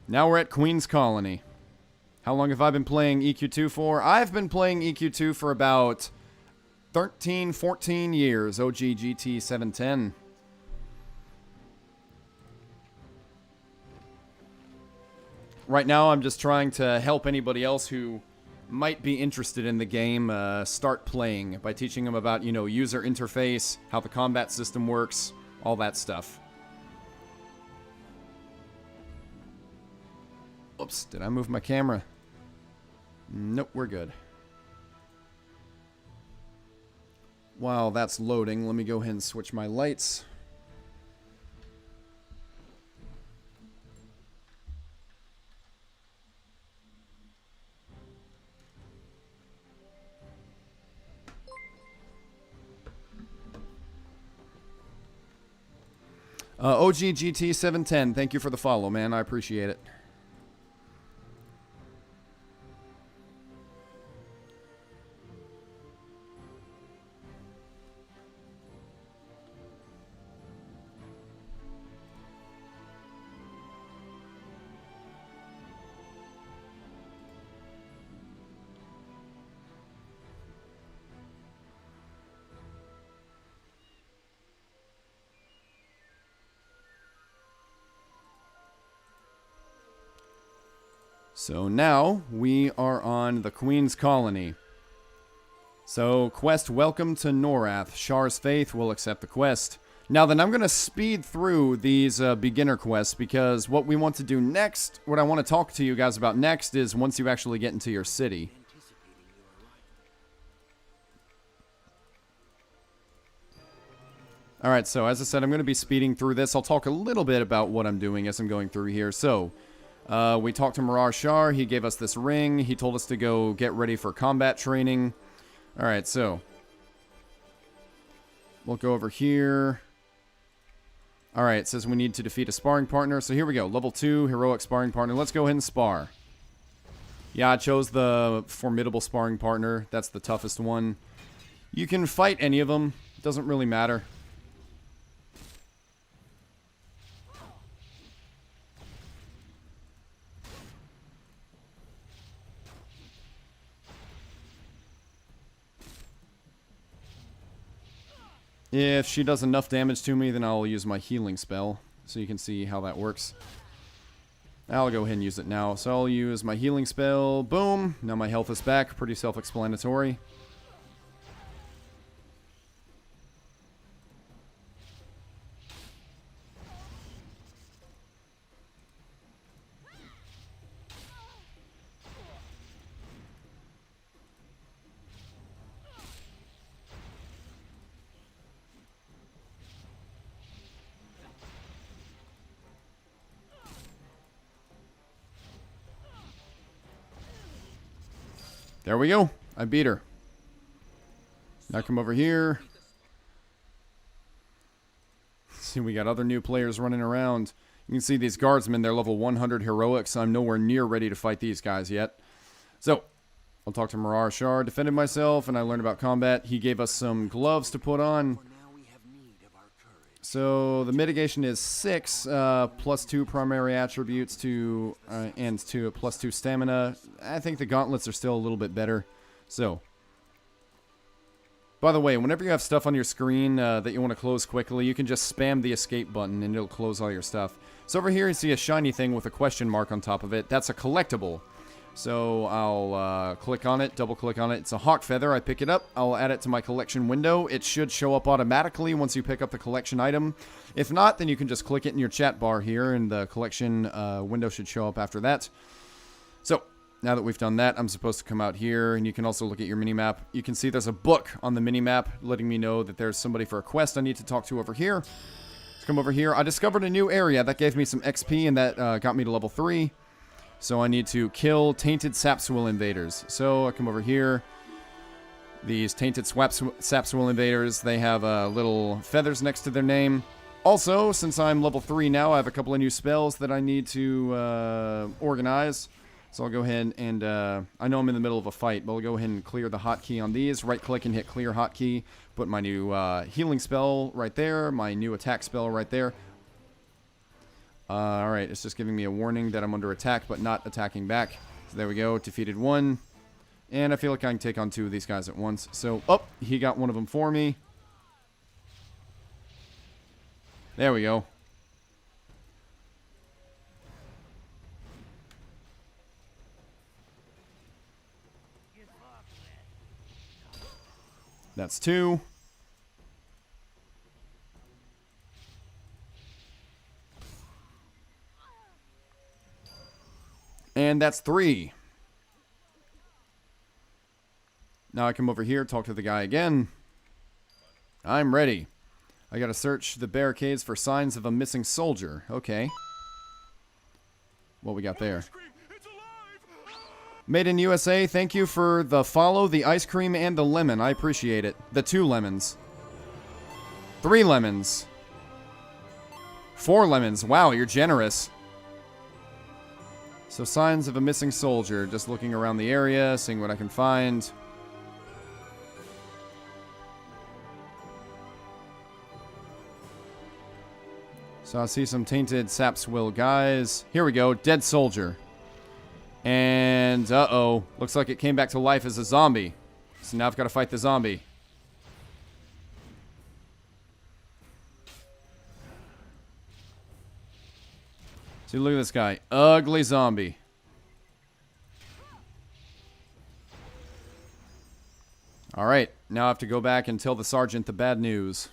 Now we're at Queen's Colony. How long have I been playing EQ2 for? I've been playing EQ2 for about 13, 14 years. OG GT 710. Right now, I'm just trying to help anybody else who might be interested in the game start playing by teaching them about, you know, user interface, how the combat system works, all that stuff. Oops, did I move my camera? Nope, we're good. While that's loading, let me go ahead and switch my lights. OGGT 710, thank you for the follow, man. I appreciate it. So now we are on the Queen's Colony. So, quest Welcome to Norath. Shar's Faith will accept the quest. Now then, I'm going to speed through these beginner quests because what we want to do next, what I want to talk to you guys about next is once you actually get into your city. Alright, so as I said, I'm going to be speeding through this. I'll talk a little bit about what I'm doing as I'm going through here. So, we talked to Marar Shar. He gave us this ring. He told us to go get ready for combat training. Alright, so we'll go over here. Alright, it says we need to defeat a sparring partner. So here we go. Level 2, heroic sparring partner. Let's go ahead and spar. Yeah, I chose the formidable sparring partner. That's the toughest one. You can fight any of them. Doesn't really matter. If she does enough damage to me, then I'll use my healing spell. So you can see how that works. I'll go ahead and use it now. So I'll use my healing spell. Boom. Now my health is back. Pretty self-explanatory. There we go. I beat her. Now come over here. See, we got other new players running around. You can see these guardsmen. They're level 100 heroics. I'm nowhere near ready to fight these guys yet. So, I'll talk to Marar Shar. Defended myself, and I learned about combat. He gave us some gloves to put on. So, the mitigation is 6, plus 2 primary attributes to, and to plus 2 stamina. I think the gauntlets are still a little bit better. So, by the way, whenever you have stuff on your screen that you want to close quickly, you can just spam the escape button and it'll close all your stuff. So over here you see a shiny thing with a question mark on top of it. That's a collectible. So I'll click on it, double click on it. It's a hawk feather. I pick it up. I'll add it to my collection window. It should show up automatically once you pick up the collection item. If not, then you can just click it in your chat bar here and the collection window should show up after that. So, now that we've done that, I'm supposed to come out here, and you can also look at your minimap. You can see there's a book on the minimap letting me know that there's somebody for a quest I need to talk to over here. Let's come over here. I discovered a new area. That gave me some XP, and that got me to level 3. So I need to kill Tainted Sapswill invaders. So I come over here. These Tainted Sapswill invaders, they have little feathers next to their name. Also, since I'm level 3 now, I have a couple of new spells that I need to organize. So I'll go ahead and, I know I'm in the middle of a fight, but I'll go ahead and clear the hotkey on these. Right-click and hit clear hotkey. Put my new healing spell right there. My new attack spell right there. Alright, it's just giving me a warning that I'm under attack, but not attacking back. So there we go, defeated 1. And I feel like I can take on 2 of these guys at once. So, oh, he got one of them for me. There we go. That's 2. And that's 3. Now I come over here, talk to the guy again. I'm ready. I gotta search the barricades for signs of a missing soldier. Okay. What we got there? Made in USA, thank you for the follow, the ice cream, and the lemon. I appreciate it. The 2 lemons. 3 lemons. 4 lemons. Wow, you're generous. So signs of a missing soldier. Just looking around the area, seeing what I can find. So I see some Tainted Sapswill guys. Here we go. Dead soldier. And, uh-oh. Looks like it came back to life as a zombie. So now I've got to fight the zombie. See, look at this guy. Ugly zombie. Alright. Now I have to go back and tell the sergeant the bad news.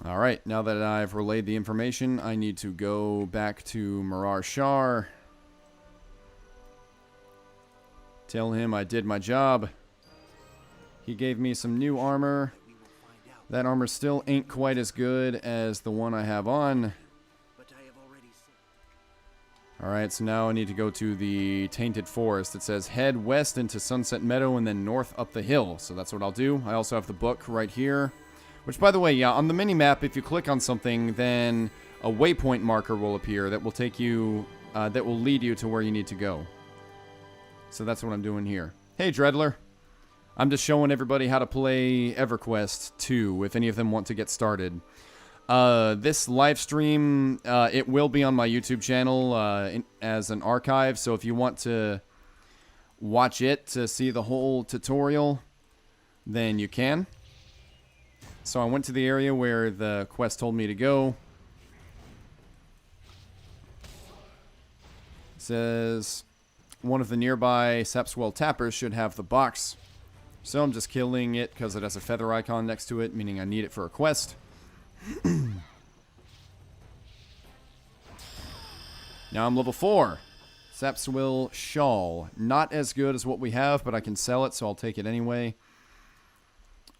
Alright, now that I've relayed the information, I need to go back to Marar Shar. Tell him I did my job. He gave me some new armor. That armor still ain't quite as good as the one I have on. Alright, so now I need to go to the Tainted Forest. It says head west into Sunset Meadow and then north up the hill. So that's what I'll do. I also have the book right here. Which, by the way, yeah, on the mini-map, if you click on something, then a waypoint marker will appear that will take you, that will lead you to where you need to go. So that's what I'm doing here. Hey, Dreadler. I'm just showing everybody how to play EverQuest 2, if any of them want to get started. This live stream, it will be on my YouTube channel as an archive, so if you want to watch it to see the whole tutorial, then you can. So I went to the area where the quest told me to go. It says one of the nearby Sapswell Tappers should have the box. So I'm just killing it because it has a feather icon next to it, meaning I need it for a quest. Now I'm level 4. Sapswell Shawl. Not as good as what we have, but I can sell it, so I'll take it anyway.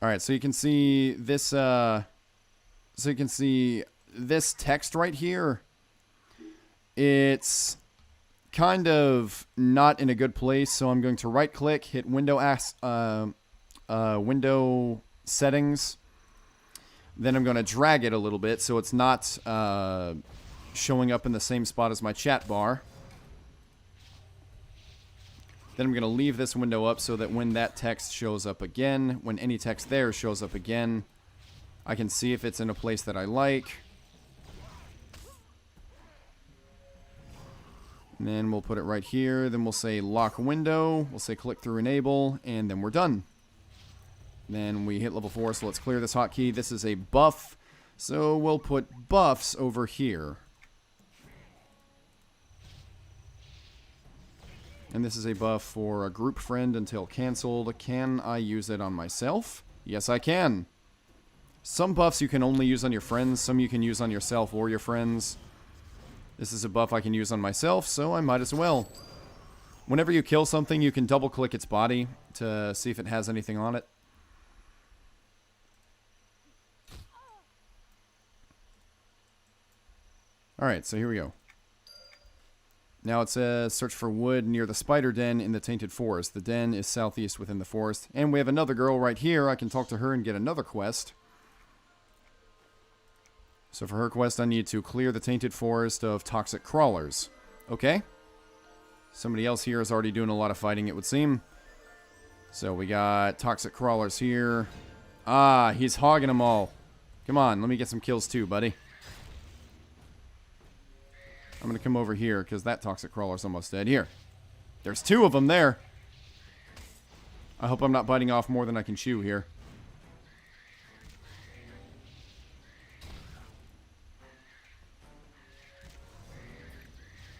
Alright, so you can see this, this text right here. It's kind of not in a good place, so I'm going to right-click, hit window settings. Then I'm going to drag it a little bit so it's not showing up in the same spot as my chat bar. Then I'm going to leave this window up so that when that text shows up again, when any text there shows up again, I can see if it's in a place that I like. And then we'll put it right here. Then we'll say lock window. We'll say click through enable, and then we're done. Then we hit level 4, so let's clear this hotkey. This is a buff, so we'll put buffs over here. And this is a buff for a group friend until canceled. Can I use it on myself? Yes, I can. Some buffs you can only use on your friends. Some you can use on yourself or your friends. This is a buff I can use on myself, so I might as well. Whenever you kill something, you can double-click its body to see if it has anything on it. Alright, so here we go. Now it says, search for wood near the spider den in the Tainted Forest. The den is southeast within the forest. And we have another girl right here. I can talk to her and get another quest. So for her quest, I need to clear the Tainted Forest of toxic crawlers. Okay. Somebody else here is already doing a lot of fighting, it would seem. So we got toxic crawlers here. Ah, he's hogging them all. Come on, let me get some kills too, buddy. I'm going to come over here because that toxic crawler's almost dead. Here. There's 2 of them there. I hope I'm not biting off more than I can chew here.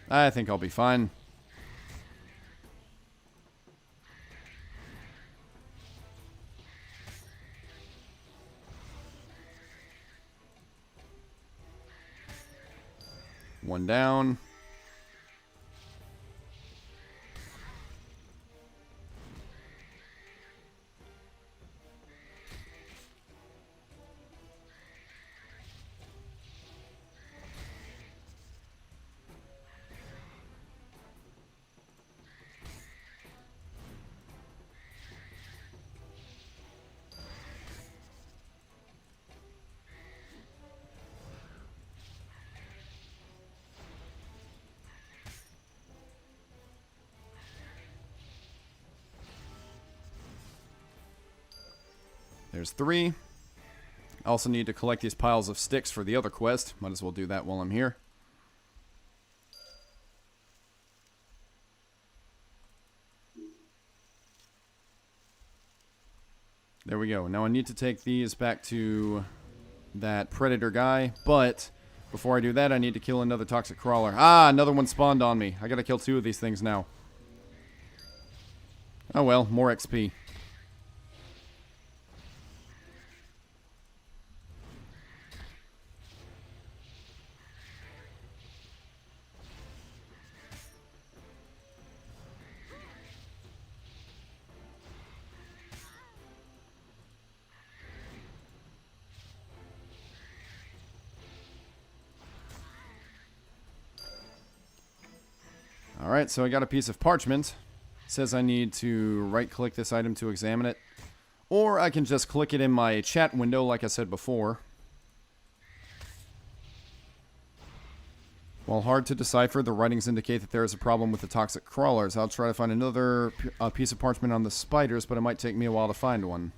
I think I'll be fine. One down. There's 3. I also need to collect these piles of sticks for the other quest. Might as well do that while I'm here. There we go. Now I need to take these back to that predator guy, but before I do that, I need to kill another toxic crawler. Ah, another one spawned on me. I gotta kill 2 of these things now. Oh well, more XP. Alright, so I got a piece of parchment. It says I need to right-click this item to examine it. Or I can just click it in my chat window like I said before. While hard to decipher, the writings indicate that there is a problem with the toxic crawlers. I'll try to find another piece of parchment on the spiders, but it might take me a while to find one.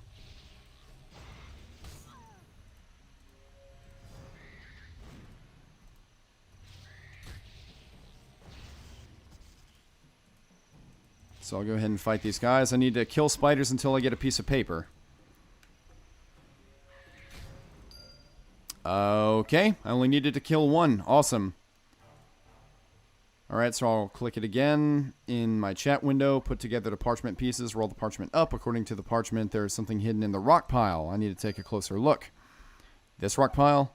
So I'll go ahead and fight these guys. I need to kill spiders until I get a piece of paper. Okay, I only needed to kill one. Awesome. Alright, so I'll click it again in my chat window, put together the parchment pieces, roll the parchment up. According to the parchment, there is something hidden in the rock pile. I need to take a closer look. This rock pile.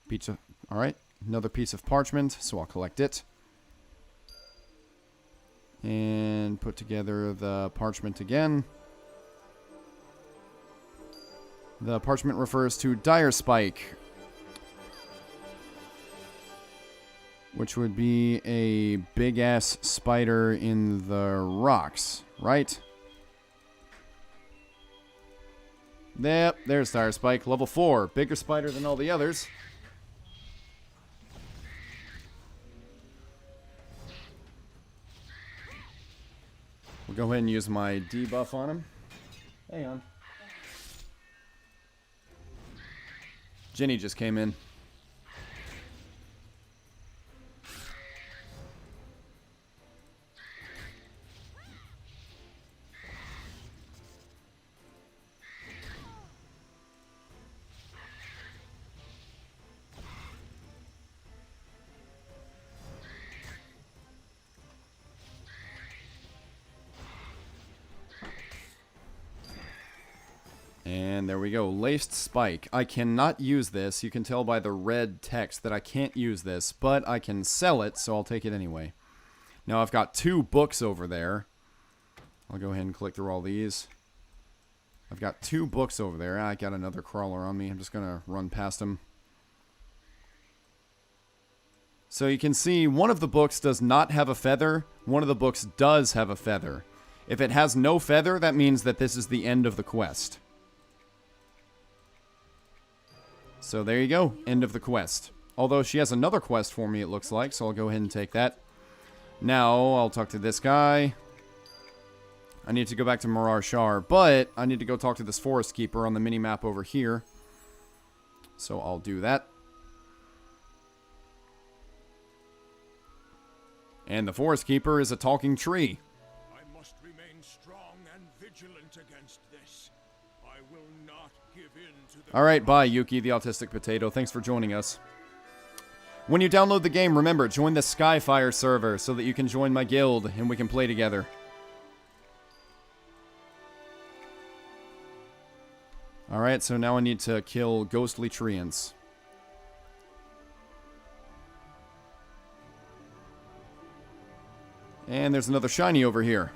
Pizza. Alright, another piece of parchment, so I'll collect it. And put together the parchment again. The parchment refers to Dire Spike, which would be a big-ass spider in the rocks, right? Yep, there's Dire Spike, level 4. Bigger spider than all the others. We'll go ahead and use my debuff on him. Hang on. Jenny just came in. And there we go. Laced Spike. I cannot use this. You can tell by the red text that I can't use this, but I can sell it, so I'll take it anyway. Now I've got 2 books over there. I'll go ahead and click through all these. I've got 2 books over there. I got another crawler on me. I'm just going to run past him. So you can see one of the books does not have a feather. One of the books does have a feather. If it has no feather, that means that this is the end of the quest. So there you go, end of the quest. Although she has another quest for me, it looks like, so I'll go ahead and take that. Now, I'll talk to this guy. I need to go back to Marar Shar, but I need to go talk to this Forest Keeper on the mini-map over here. So I'll do that. And the Forest Keeper is a talking tree. I must remain strong and vigilant against this. I will not give in to the... Alright, bye, Yuki the Autistic Potato. Thanks for joining us. When you download the game, remember, join the Skyfire server so that you can join my guild and we can play together. Alright, so now I need to kill ghostly Treants. And there's another shiny over here.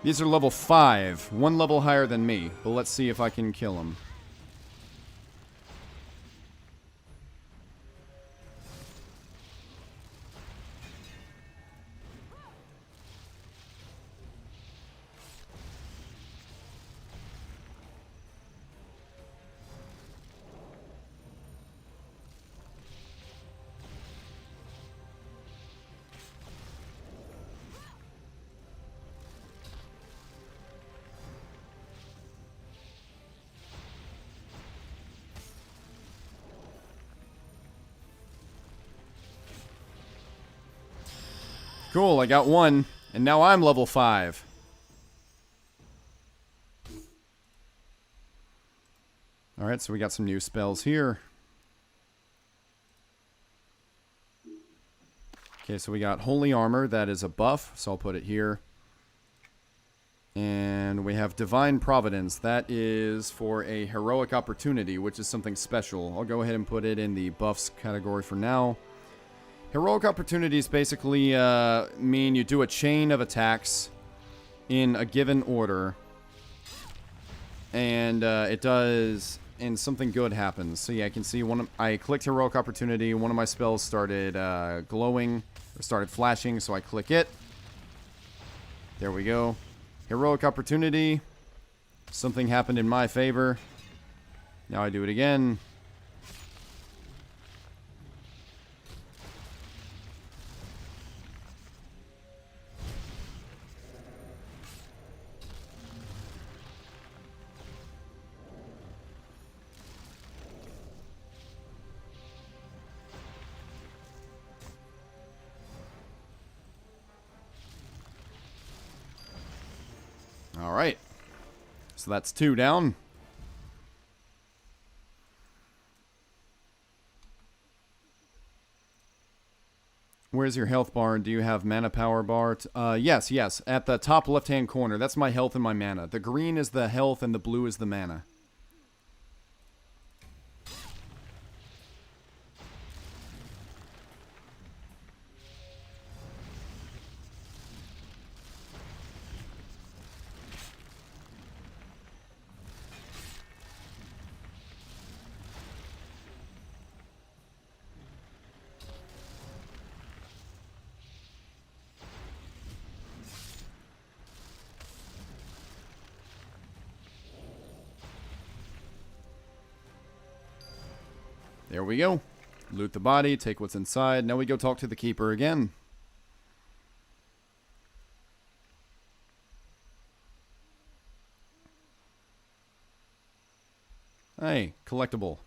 These are level 5, 1 level higher than me, but let's see if I can kill them. Cool, I got 1, and now I'm level 5. Alright, so we got some new spells here. Okay, so we got Holy Armor, that is a buff, so I'll put it here. And we have Divine Providence, that is for a Heroic Opportunity, which is something special. I'll go ahead and put it in the buffs category for now. Heroic Opportunities basically mean you do a chain of attacks, in a given order. And it does, and something good happens. So yeah, I can see I clicked Heroic Opportunity. One of my spells started glowing, or started flashing, so I click it. There we go. Heroic Opportunity. Something happened in my favor. Now I do it again. Alright. So that's 2 down. Where's your health bar? Do you have mana power bar? Yes. At the top left-hand corner. That's my health and my mana. The green is the health and the blue is the mana. There we go. Loot the body, take what's inside. Now we go talk to the Keeper again. Hey, collectible.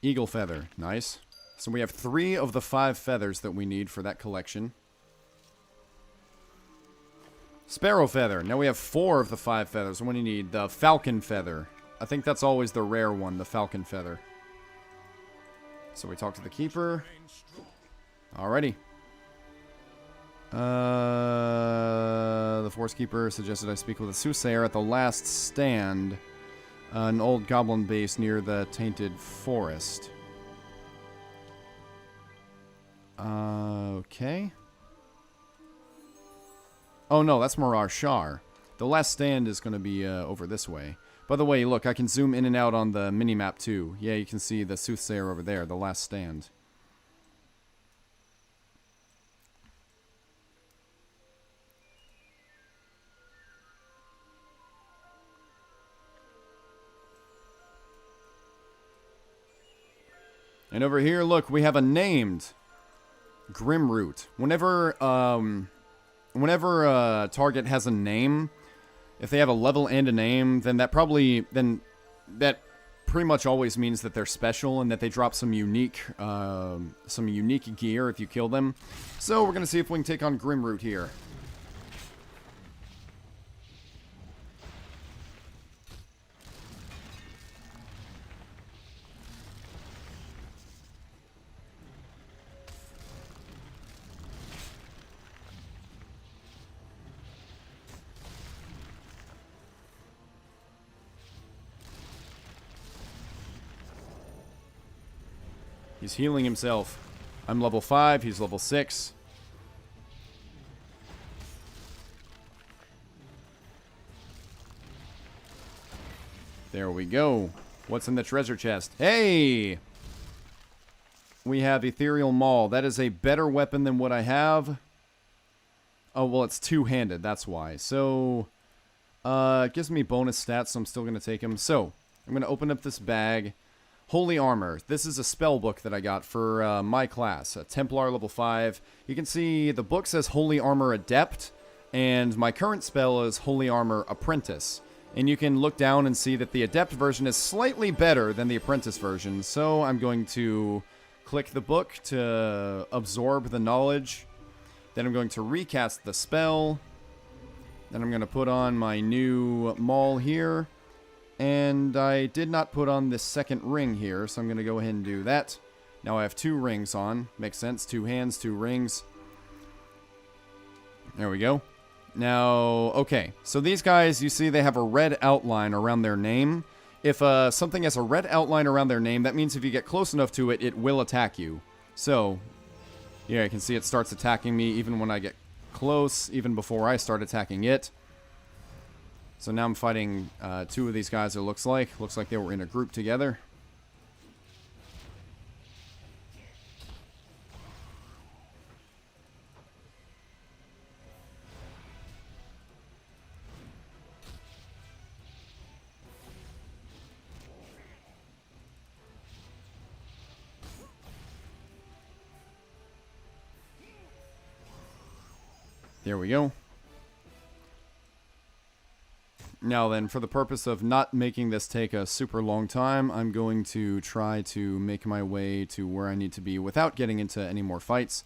Eagle feather. Nice. So we have 3 of the 5 feathers that we need for that collection. Sparrow feather. Now we have 4 of the 5 feathers. What do you need? The falcon feather. I think that's always the rare one, the falcon feather. So we talk to the Keeper. Alrighty. The Force Keeper suggested I speak with a soothsayer at the last stand. An old goblin base near the Tainted Forest. Okay. Oh no, that's Mirar Shar. The last stand is going to be over this way. By the way, look, I can zoom in and out on the minimap too. Yeah, you can see the soothsayer over there, the last stand. And over here, look, we have a named Grimroot. Whenever a target has a name, if they have a level and a name, then that pretty much always means that they're special and that they drop some unique gear if you kill them. So we're gonna see if we can take on Grimroot here. He's healing himself. I'm level 5, he's level 6. There we go. What's in the treasure chest? Hey! We have Ethereal Maul. That is a better weapon than what I have. Oh, well, it's two-handed, that's why. So, it gives me bonus stats, so I'm still going to take him. So, I'm going to open up this bag. Holy Armor. This is a spell book that I got for my class, a Templar level 5. You can see the book says Holy Armor Adept, and my current spell is Holy Armor Apprentice. And you can look down and see that the Adept version is slightly better than the Apprentice version, so I'm going to click the book to absorb the knowledge. Then I'm going to recast the spell. Then I'm going to put on my new maul here. And I did not put on this second ring here, so I'm going to go ahead and do that. Now I have 2 rings on. Makes sense. 2 hands, 2 rings. There we go. Now, okay. So these guys, you see they have a red outline around their name. If something has a red outline around their name, that means if you get close enough to it, it will attack you. So, Yeah, you can see it starts attacking me even when I get close, even before I start attacking it. So now I'm fighting 2 of these guys, it looks like. Looks like they were in a group together. There we go. Now then, for the purpose of not making this take a super long time, I'm going to try to make my way to where I need to be without getting into any more fights.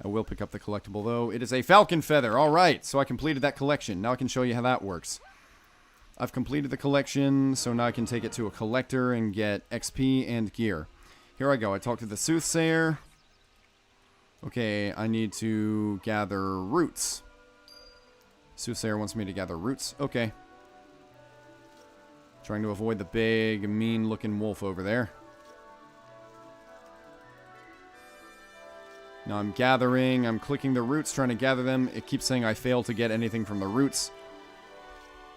I will pick up the collectible, though. It is a falcon feather. All right, so I completed that collection. Now I can show you how that works. I've completed the collection, so now I can take it to a collector and get XP and gear. Here I go. I talk to the soothsayer. Okay, I need to gather roots. Soothsayer wants me to gather roots. Okay. Trying to avoid the big, mean-looking wolf over there. Now I'm gathering. I'm clicking the roots, trying to gather them. It keeps saying I fail to get anything from the roots.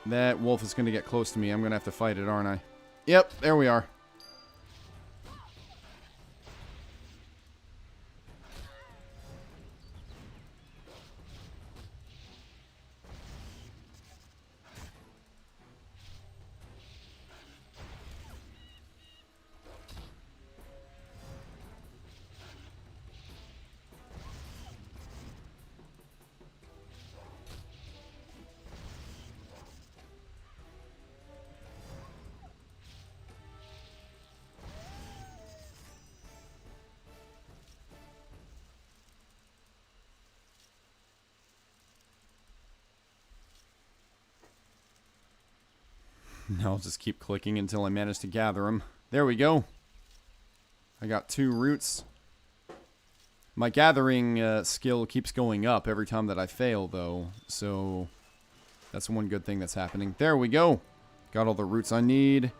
That wolf is going to get close to me. I'm going to have to fight it, aren't I? Yep, there we are. I'll just keep clicking until I manage to gather them. There we go. I got 2 roots. My gathering skill keeps going up every time that I fail, though. So that's one good thing that's happening. There we go. Got all the roots I need.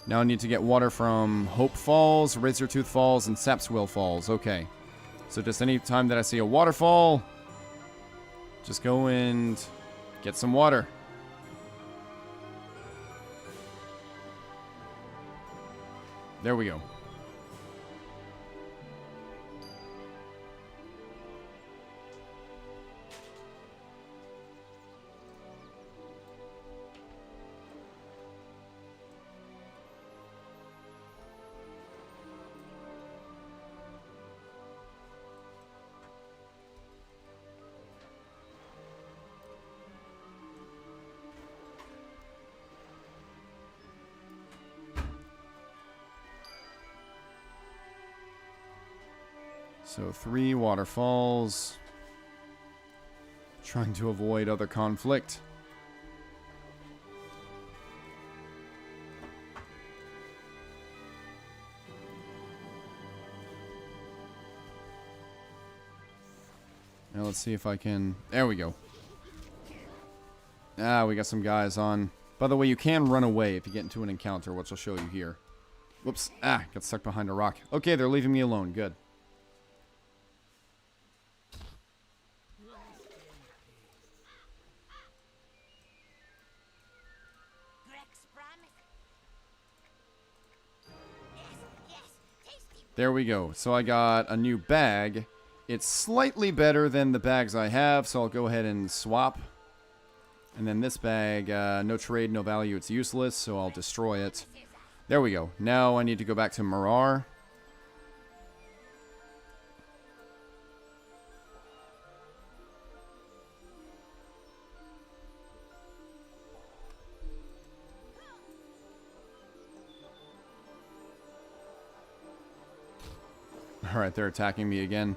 Now I need to get water from Hope Falls, Razortooth Falls, and Sapswill Falls. Okay. So just any time that I see a waterfall, just go and get some water. There we go. So 3 waterfalls. Trying to avoid other conflict. Now let's see if I can... There we go. Ah, we got some guys on. By the way, you can run away if you get into an encounter, which I'll show you here. Whoops. Ah, got stuck behind a rock. Okay, they're leaving me alone. Good. There we go. So I got a new bag. It's slightly better than the bags I have, so I'll go ahead and swap. And then this bag, no trade, no value, it's useless, so I'll destroy it. There we go. Now I need to go back to Marar. Alright, they're attacking me again.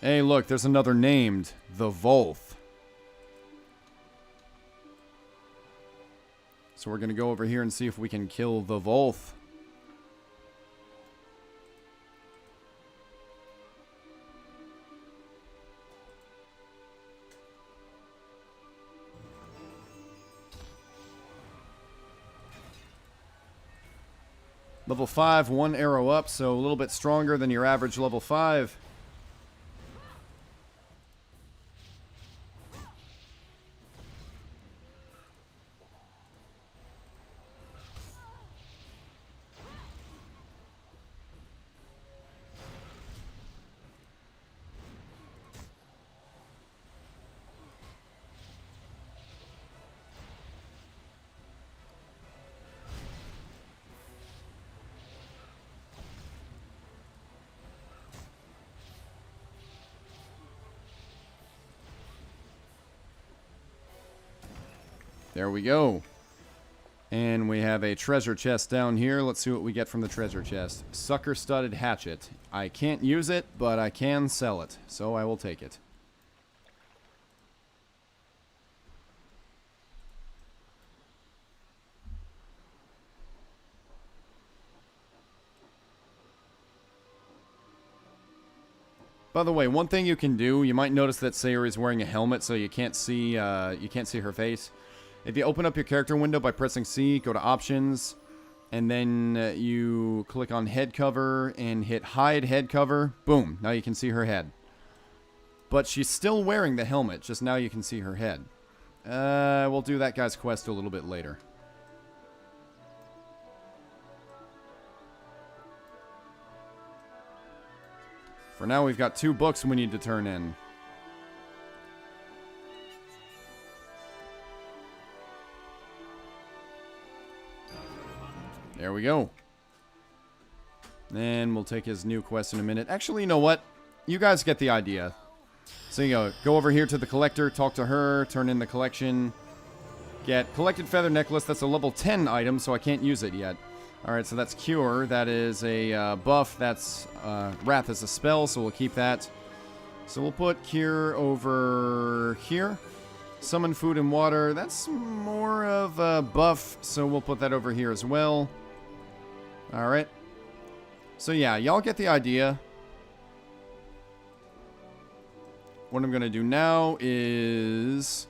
Hey, look, there's another named. The Volth. So we're going to go over here and see if we can kill the Volth. Level 5, 1 arrow up, so a little bit stronger than your average level 5. There we go. And we have a treasure chest down here. Let's see what we get from the treasure chest. Sucker-studded hatchet. I can't use it, but I can sell it, so I will take it. By the way, one thing you can do, you might notice that Sayori is wearing a helmet, so you can't see her face. If you open up your character window by pressing C, go to Options, and then you click on Head Cover and hit Hide Head Cover. Boom, now you can see her head. But she's still wearing the helmet, just now you can see her head. We'll do that guy's quest a little bit later. For now, we've got 2 books we need to turn in. There we go. And we'll take his new quest in a minute. Actually, you know what? You guys get the idea. So you go over here to the collector, talk to her, turn in the collection. Get collected feather necklace. That's a level 10 item, so I can't use it yet. Alright, so that's Cure. That is a buff. That's Wrath is a spell, so we'll keep that. So we'll put Cure over here. Summon Food and Water. That's more of a buff, so we'll put that over here as well. Alright. So yeah, y'all get the idea. What I'm going to do now is...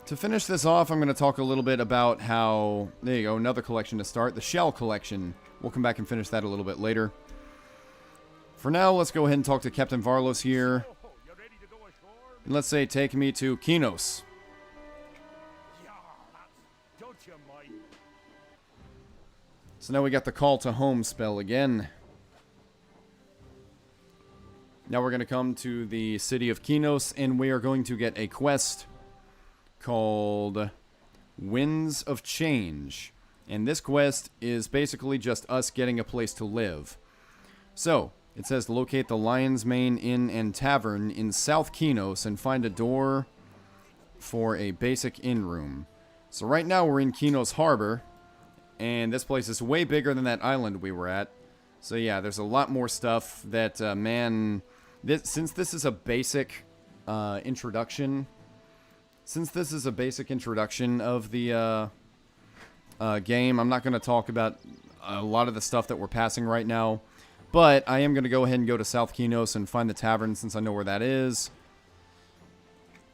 to finish this off, I'm going to talk a little bit about how... there you go, another collection to start. The Shell Collection. We'll come back and finish that a little bit later. For now, let's go ahead and talk to Captain Varlos here. And let's say, take me to Kinos. So now we got the Call to Home spell again. Now we're going to come to the city of Kinos, and we are going to get a quest called Winds of Change. And this quest is basically just us getting a place to live. So, it says locate the Lion's Mane Inn and Tavern in South Kinos and find a door for a basic inn room. So right now we're in Kinos Harbor, and this place is way bigger than that island we were at. So yeah, there's a lot more stuff that, since this is a basic introduction... Since this is a basic introduction of the game, I'm not going to talk about a lot of the stuff that we're passing right now. But I am going to go ahead and go to South Kinos and find the tavern since I know where that is.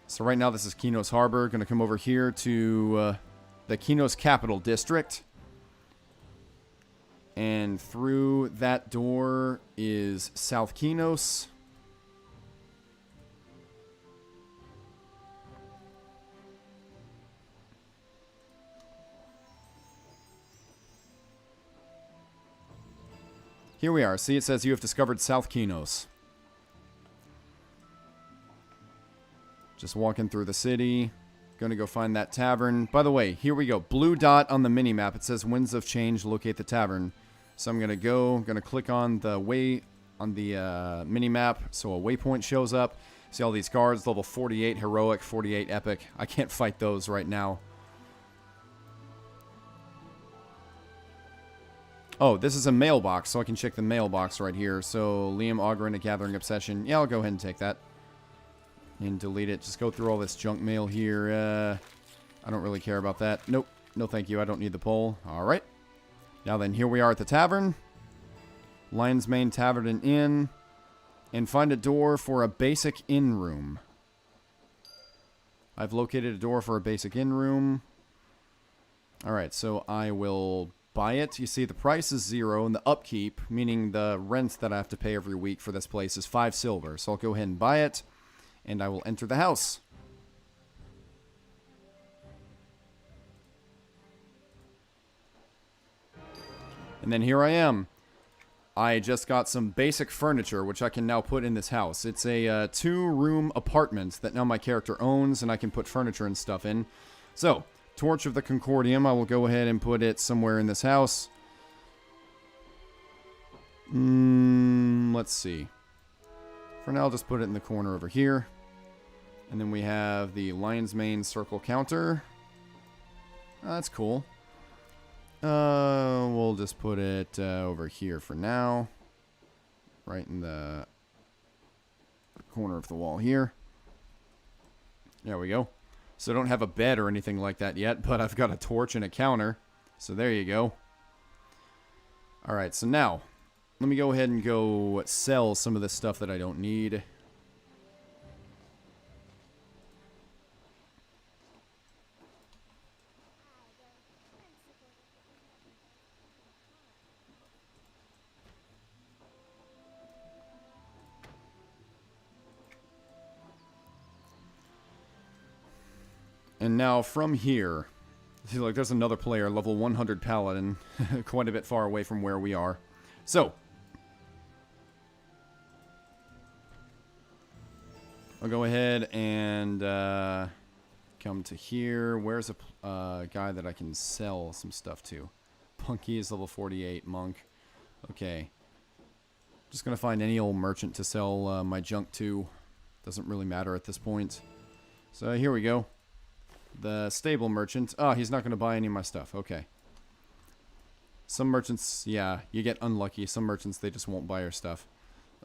So right now this is Kinos Harbor. Going to come over here to the Kinos Capital District. And through that door is South Kinos. Here we are. See, it says you have discovered South Kinos. Just walking through the city. Gonna go find that tavern. By the way, here we go. Blue dot on the mini-map. It says Winds of Change, locate the tavern. So I'm gonna click on the mini-map so a waypoint shows up. See all these guards, level 48 heroic, 48 epic. I can't fight those right now. Oh, this is a mailbox, so I can check the mailbox right here. So, Liam Ogren, a Gathering Obsession. Yeah, I'll go ahead and take that. And delete it. Just go through all this junk mail here. I don't really care about that. Nope. No thank you. I don't need the poll. Alright. Now then, here we are at the tavern. Lion's Mane Tavern and Inn. And find a door for a basic inn room. I've located a door for a basic inn room. Alright, so I will buy it. You see, the price is 0, and the upkeep, meaning the rent that I have to pay every week for this place, is 5 silver. So I'll go ahead and buy it, and I will enter the house. And then here I am. I just got some basic furniture, which I can now put in this house. It's a 2-room apartment that now my character owns, and I can put furniture and stuff in. So, Torch of the Concordium, I will go ahead and put it somewhere in this house. Let's see. For now, I'll just put it in the corner over here. And then we have the Lion's Mane Circle Counter. That's cool. We'll just put it over here for now. Right in the corner of the wall here. There we go. So I don't have a bed or anything like that yet, but I've got a torch and a counter. So there you go. Alright, so now, let me go ahead and go sell some of this stuff that I don't need. And now from here, see, like, there's another player, level 100 Paladin, quite a bit far away from where we are. So, I'll go ahead and come to here. Where's a guy that I can sell some stuff to? Punky is level 48, Monk. Okay. Just gonna find any old merchant to sell my junk to. Doesn't really matter at this point. So here we go. The stable merchant. Oh, he's not going to buy any of my stuff. Okay. Some merchants, yeah, you get unlucky. Some merchants, they just won't buy your stuff.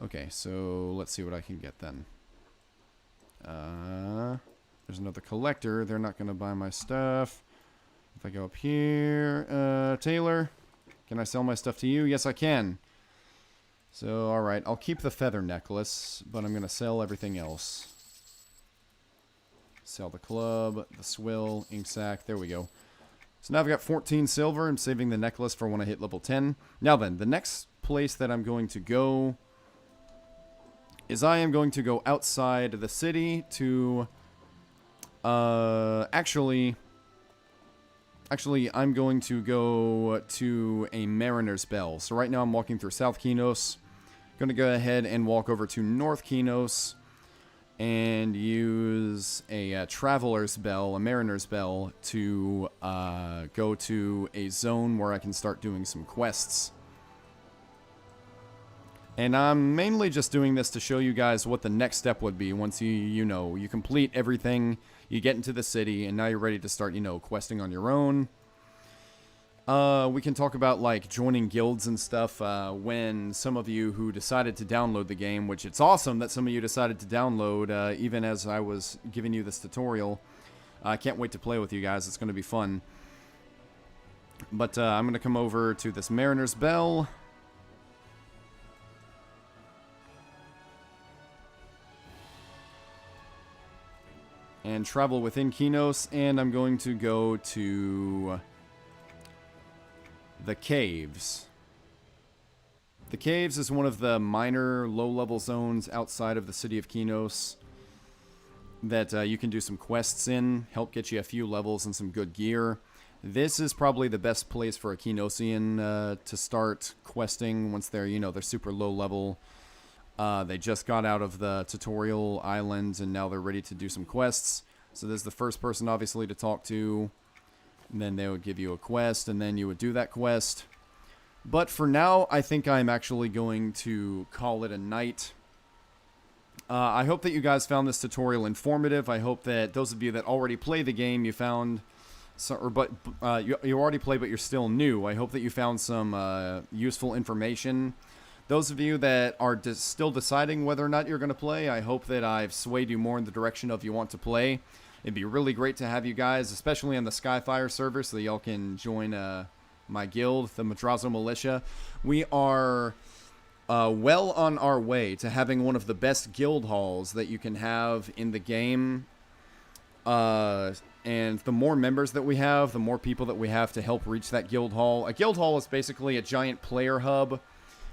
Okay, so let's see what I can get then. There's another collector. They're not going to buy my stuff. If I go up here, Taylor, can I sell my stuff to you? Yes, I can. So, alright, I'll keep the feather necklace, but I'm going to sell everything else. Sell the club, the swill, ink sac. There we go. So now I've got 14 silver. I'm saving the necklace for when I hit level 10. Now then, the next place that I'm going to go is I am going to go outside the city to... Actually, I'm going to go to a Mariner's Bell. So right now I'm walking through South Kinos. Going to go ahead and walk over to North Kinos and use a Traveler's Bell, a Mariner's Bell, to go to a zone where I can start doing some quests. And I'm mainly just doing this to show you guys what the next step would be once you complete everything, you get into the city, and now you're ready to start, questing on your own. We can talk about, like, joining guilds and stuff when some of you who decided to download the game, which it's awesome that some of you decided to download, even as I was giving you this tutorial. I can't wait to play with you guys. It's going to be fun. But I'm going to come over to this Mariner's Bell. And travel within Kinos, and I'm going to go to the Caves. The Caves is one of the minor low-level zones outside of the city of Kinos that you can do some quests in, help get you a few levels and some good gear. This is probably the best place for a Kinosian to start questing once they're, they're super low level. They just got out of the tutorial islands and now they're ready to do some quests. So there's the first person, obviously, to talk to. And then they would give you a quest, and then you would do that quest. But for now, I think I'm actually going to call it a night. I hope that you guys found this tutorial informative. I hope that those of you that already play the game, you found... you already play, but you're still new. I hope that you found some useful information. Those of you that are still deciding whether or not you're going to play, I hope that I've swayed you more in the direction of you want to play. It'd be really great to have you guys, especially on the Skyfire server, so that y'all can join my guild, the Madrazo Militia. We are well on our way to having one of the best guild halls that you can have in the game. And the more members that we have, the more people that we have to help reach that guild hall. A guild hall is basically a giant player hub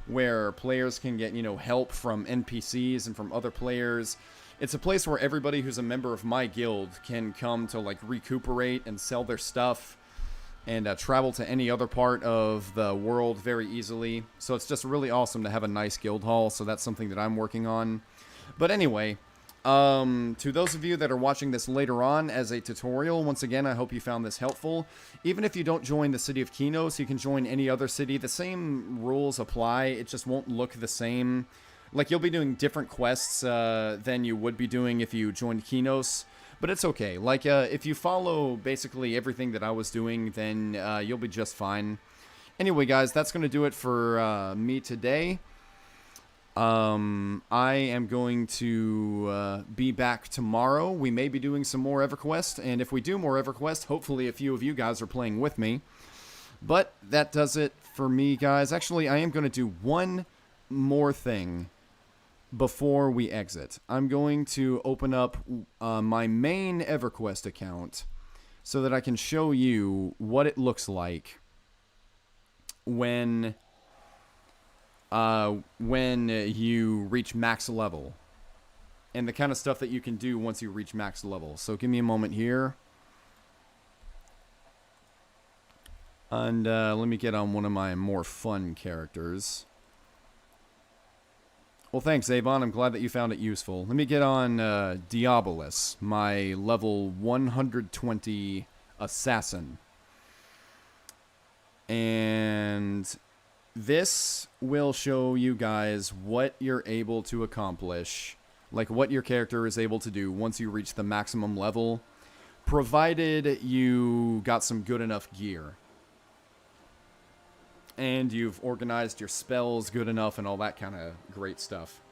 where players can get, help from NPCs and from other players. It's a place where everybody who's a member of my guild can come to, like, recuperate and sell their stuff and travel to any other part of the world very easily. So it's just really awesome to have a nice guild hall, so that's something that I'm working on. But anyway, to those of you that are watching this later on as a tutorial, once again, I hope you found this helpful. Even if you don't join the city of Kinos, you can join any other city. The same rules apply, it just won't look the same. Like, you'll be doing different quests than you would be doing if you joined Kinos. But it's okay. Like, if you follow basically everything that I was doing, then you'll be just fine. Anyway, guys, that's going to do it for me today. I am going to be back tomorrow. We may be doing some more EverQuest, and if we do more EverQuest, hopefully a few of you guys are playing with me. But that does it for me, guys. Actually, I am going to do one more thing before we exit. I'm going to open up my main EverQuest account so that I can show you what it looks like when you reach max level and the kind of stuff that you can do once you reach max level. So give me a moment here. And let me get on one of my more fun characters. Well, thanks, Avon. I'm glad that you found it useful. Let me get on Diabolus, my level 120 assassin. And this will show you guys what you're able to accomplish, like what your character is able to do once you reach the maximum level, provided you got some good enough gear. And you've organized your spells good enough and all that kind of great stuff.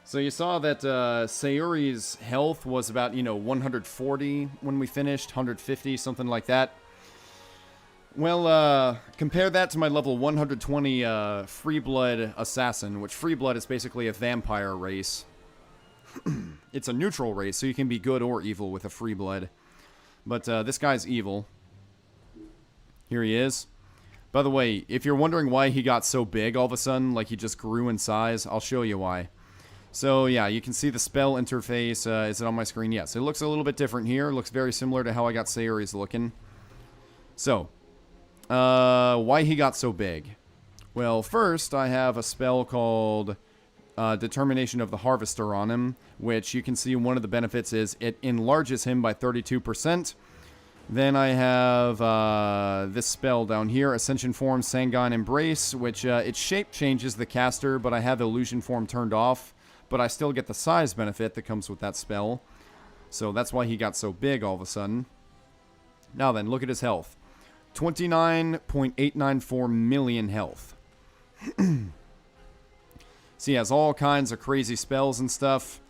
So you saw that Sayuri's health was about, 140 when we finished, 150, something like that. Well, compare that to my level 120 Freeblood Assassin, which Freeblood is basically a vampire race. It's a neutral race, so you can be good or evil with a Freeblood. But this guy's evil. Here he is. By the way, if you're wondering why he got so big all of a sudden, like he just grew in size, I'll show you why. So yeah, you can see the spell interface. Is it on my screen? Yes, it looks a little bit different here. It looks very similar to how I got Sayuri's looking. So, why he got so big? Well, first, I have a spell called Determination of the Harvester on him, which you can see one of the benefits is it enlarges him by 32%. Then I have this spell down here, Ascension Form Sanguine Embrace, which its shape changes the caster, but I have Illusion Form turned off, but I still get the size benefit that comes with that spell. So that's why he got so big all of a sudden. Now then, look at his health. 29.894 million health. So he has all kinds of crazy spells and stuff.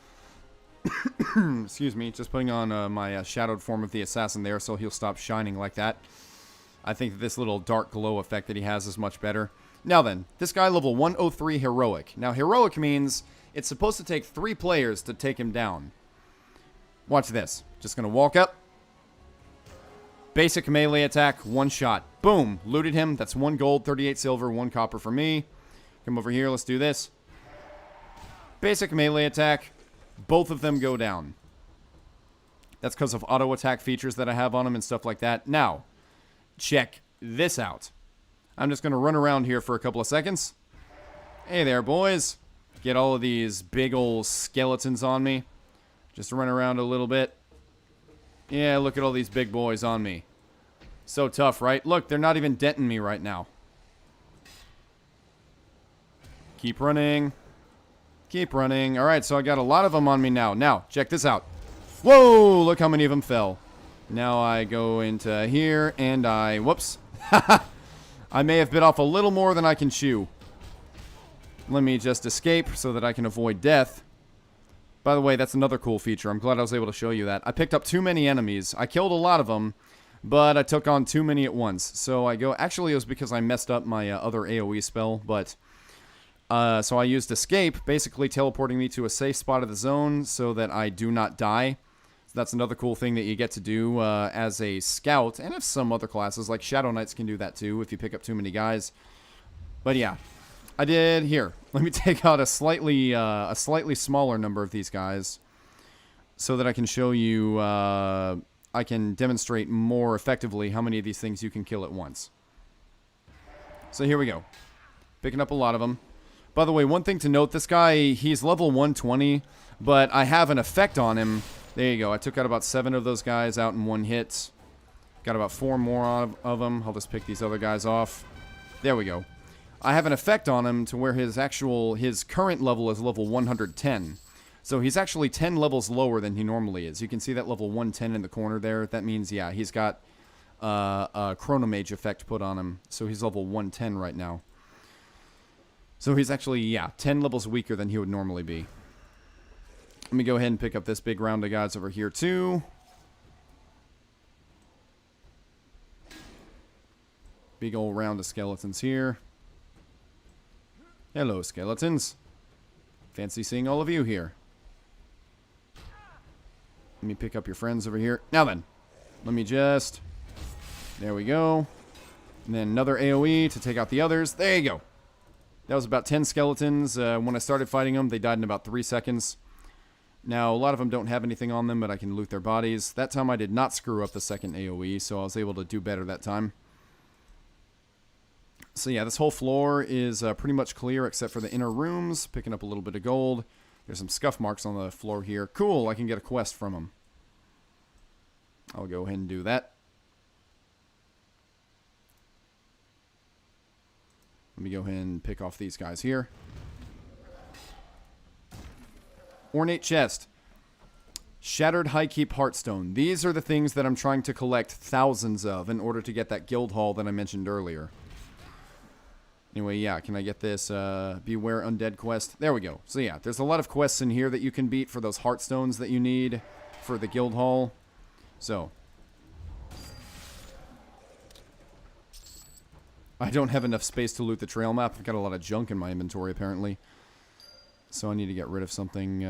Excuse me, just putting on my shadowed form of the assassin there so he'll stop shining like that. I think that this little dark glow effect that he has is much better. Now then, this guy level 103 heroic. Now heroic means it's supposed to take 3 players to take him down. Watch this. Just gonna walk up. Basic melee attack, 1 shot. Boom, looted him. That's 1 gold, 38 silver, 1 copper for me. Come over here, let's do this. Basic melee attack. Both of them go down. That's because of auto attack features that I have on them and stuff like that. Now, check this out. I'm just going to run around here for a couple of seconds. Hey there, boys. Get all of these big old skeletons on me. Just run around a little bit. Yeah, look at all these big boys on me. So tough, right? Look, they're not even denting me right now. Keep running. Keep running. Alright, so I got a lot of them on me now. Now, check this out. Whoa! Look how many of them fell. Now I go into here, and I... Whoops. I may have bit off a little more than I can chew. Let me just escape so that I can avoid death. By the way, that's another cool feature. I'm glad I was able to show you that. I picked up too many enemies. I killed a lot of them, but I took on too many at once. So I go... Actually, it was because I messed up my other AoE spell, but... so I used escape, basically teleporting me to a safe spot of the zone so that I do not die. that's another cool thing that you get to do as a scout, and if some other classes like Shadow Knights can do that too if you pick up too many guys. But yeah, I did here. Let me take out a slightly smaller number of these guys so that I can show you. I can demonstrate more effectively how many of these things you can kill at once. So here we go, picking up a lot of them. By the way, one thing to note: this guy, he's level 120, but I have an effect on him. There you go. I took out about 7 of those guys out in one hit. Got about 4 more of them. I'll just pick these other guys off. There we go. I have an effect on him to where his current level is level 110. So he's actually 10 levels lower than he normally is. You can see that level 110 in the corner there. That means, yeah, he's got a Chronomage effect put on him. So he's level 110 right now. So he's actually, yeah, 10 levels weaker than he would normally be. Let me go ahead and pick up this big round of guys over here, too. Big old round of skeletons here. Hello, skeletons. Fancy seeing all of you here. Let me pick up your friends over here. Now then, let me just... There we go. And then another AoE to take out the others. There you go. That was about 10 skeletons. When I started fighting them, they died in about 3 seconds. Now, a lot of them don't have anything on them, but I can loot their bodies. That time I did not screw up the second AoE, so I was able to do better that time. So yeah, this whole floor is pretty much clear except for the inner rooms. Picking up a little bit of gold. There's some scuff marks on the floor here. Cool, I can get a quest from them. I'll go ahead and do that. Let me go ahead and pick off these guys here. Ornate chest. Shattered High Keep Heartstone. These are the things that I'm trying to collect thousands of in order to get that guild hall that I mentioned earlier. Anyway, yeah, can I get this Beware Undead quest? There we go. So yeah, there's a lot of quests in here that you can beat for those Heartstones that you need for the guild hall. So I don't have enough space to loot the trail map. I've got a lot of junk in my inventory, apparently. So I need to get rid of something. What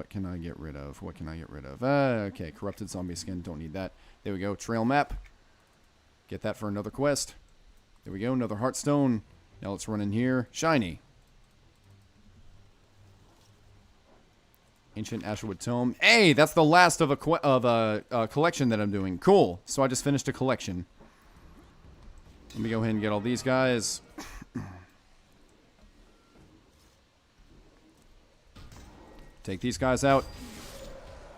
can I get rid of? What can I get rid of? Okay, Corrupted Zombie Skin. Don't need that. There we go. Trail map. Get that for another quest. There we go. Another Heartstone. Now let's run in here. Shiny. Ancient Asherwood Tome. Hey, that's the last of a collection that I'm doing. Cool. So I just finished a collection. Let me go ahead and get all these guys. Take these guys out.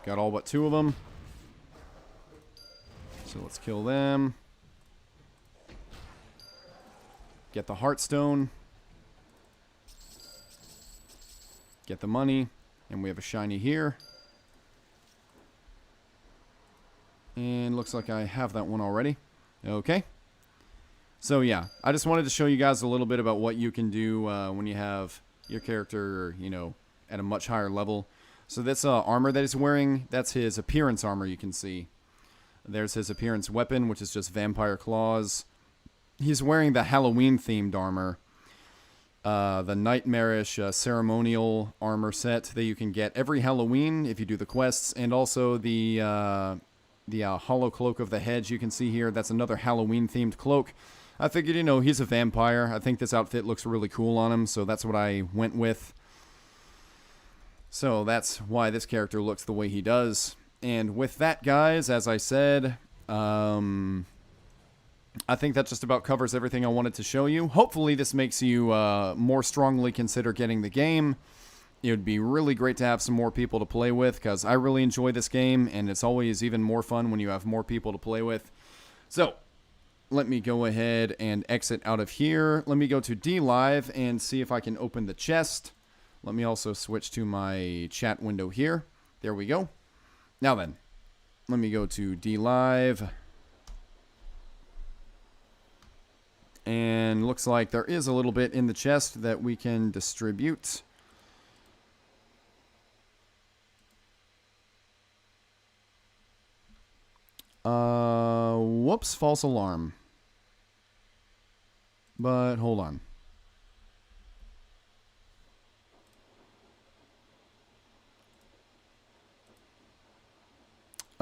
Got all but 2 of them. So let's kill them. Get the Heartstone. Get the money. And we have a shiny here. And looks like I have that one already. Okay. So yeah, I just wanted to show you guys a little bit about what you can do when you have your character, you know, at a much higher level. So this armor that he's wearing, that's his appearance armor, you can see. There's his appearance weapon, which is just vampire claws. He's wearing the Halloween-themed armor. The nightmarish ceremonial armor set that you can get every Halloween if you do the quests. And also the hollow cloak of the hedge you can see here. That's another Halloween-themed cloak. I figured, you know, he's a vampire. I think this outfit looks really cool on him, so that's what I went with. So that's why this character looks the way he does. And with that, guys, as I said, I think that just about covers everything I wanted to show you. Hopefully this makes you more strongly consider getting the game. It would be really great to have some more people to play with, because I really enjoy this game, and it's always even more fun when you have more people to play with. So, let me go ahead and exit out of here. Let me go to DLive and see if I can open the chest. Let me also switch to my chat window here. There we go. Now then, let me go to DLive. And looks like there is a little bit in the chest that we can distribute. Whoops, false alarm. But hold on.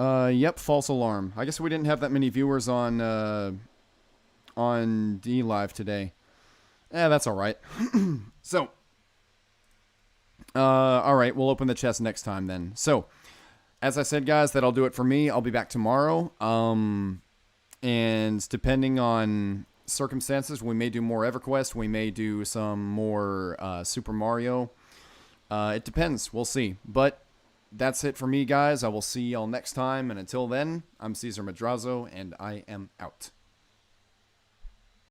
Yep, false alarm. I guess we didn't have that many viewers on D Live today. That's all right. So, all right, we'll open the chest next time then. So, as I said, guys, that'll do it for me. I'll be back tomorrow. And depending on circumstances, we may do more EverQuest. We may do some more Super Mario. It depends. We'll see. But that's it for me, guys. I will see y'all next time. And until then, I'm Caesar Madrazo, and I am out.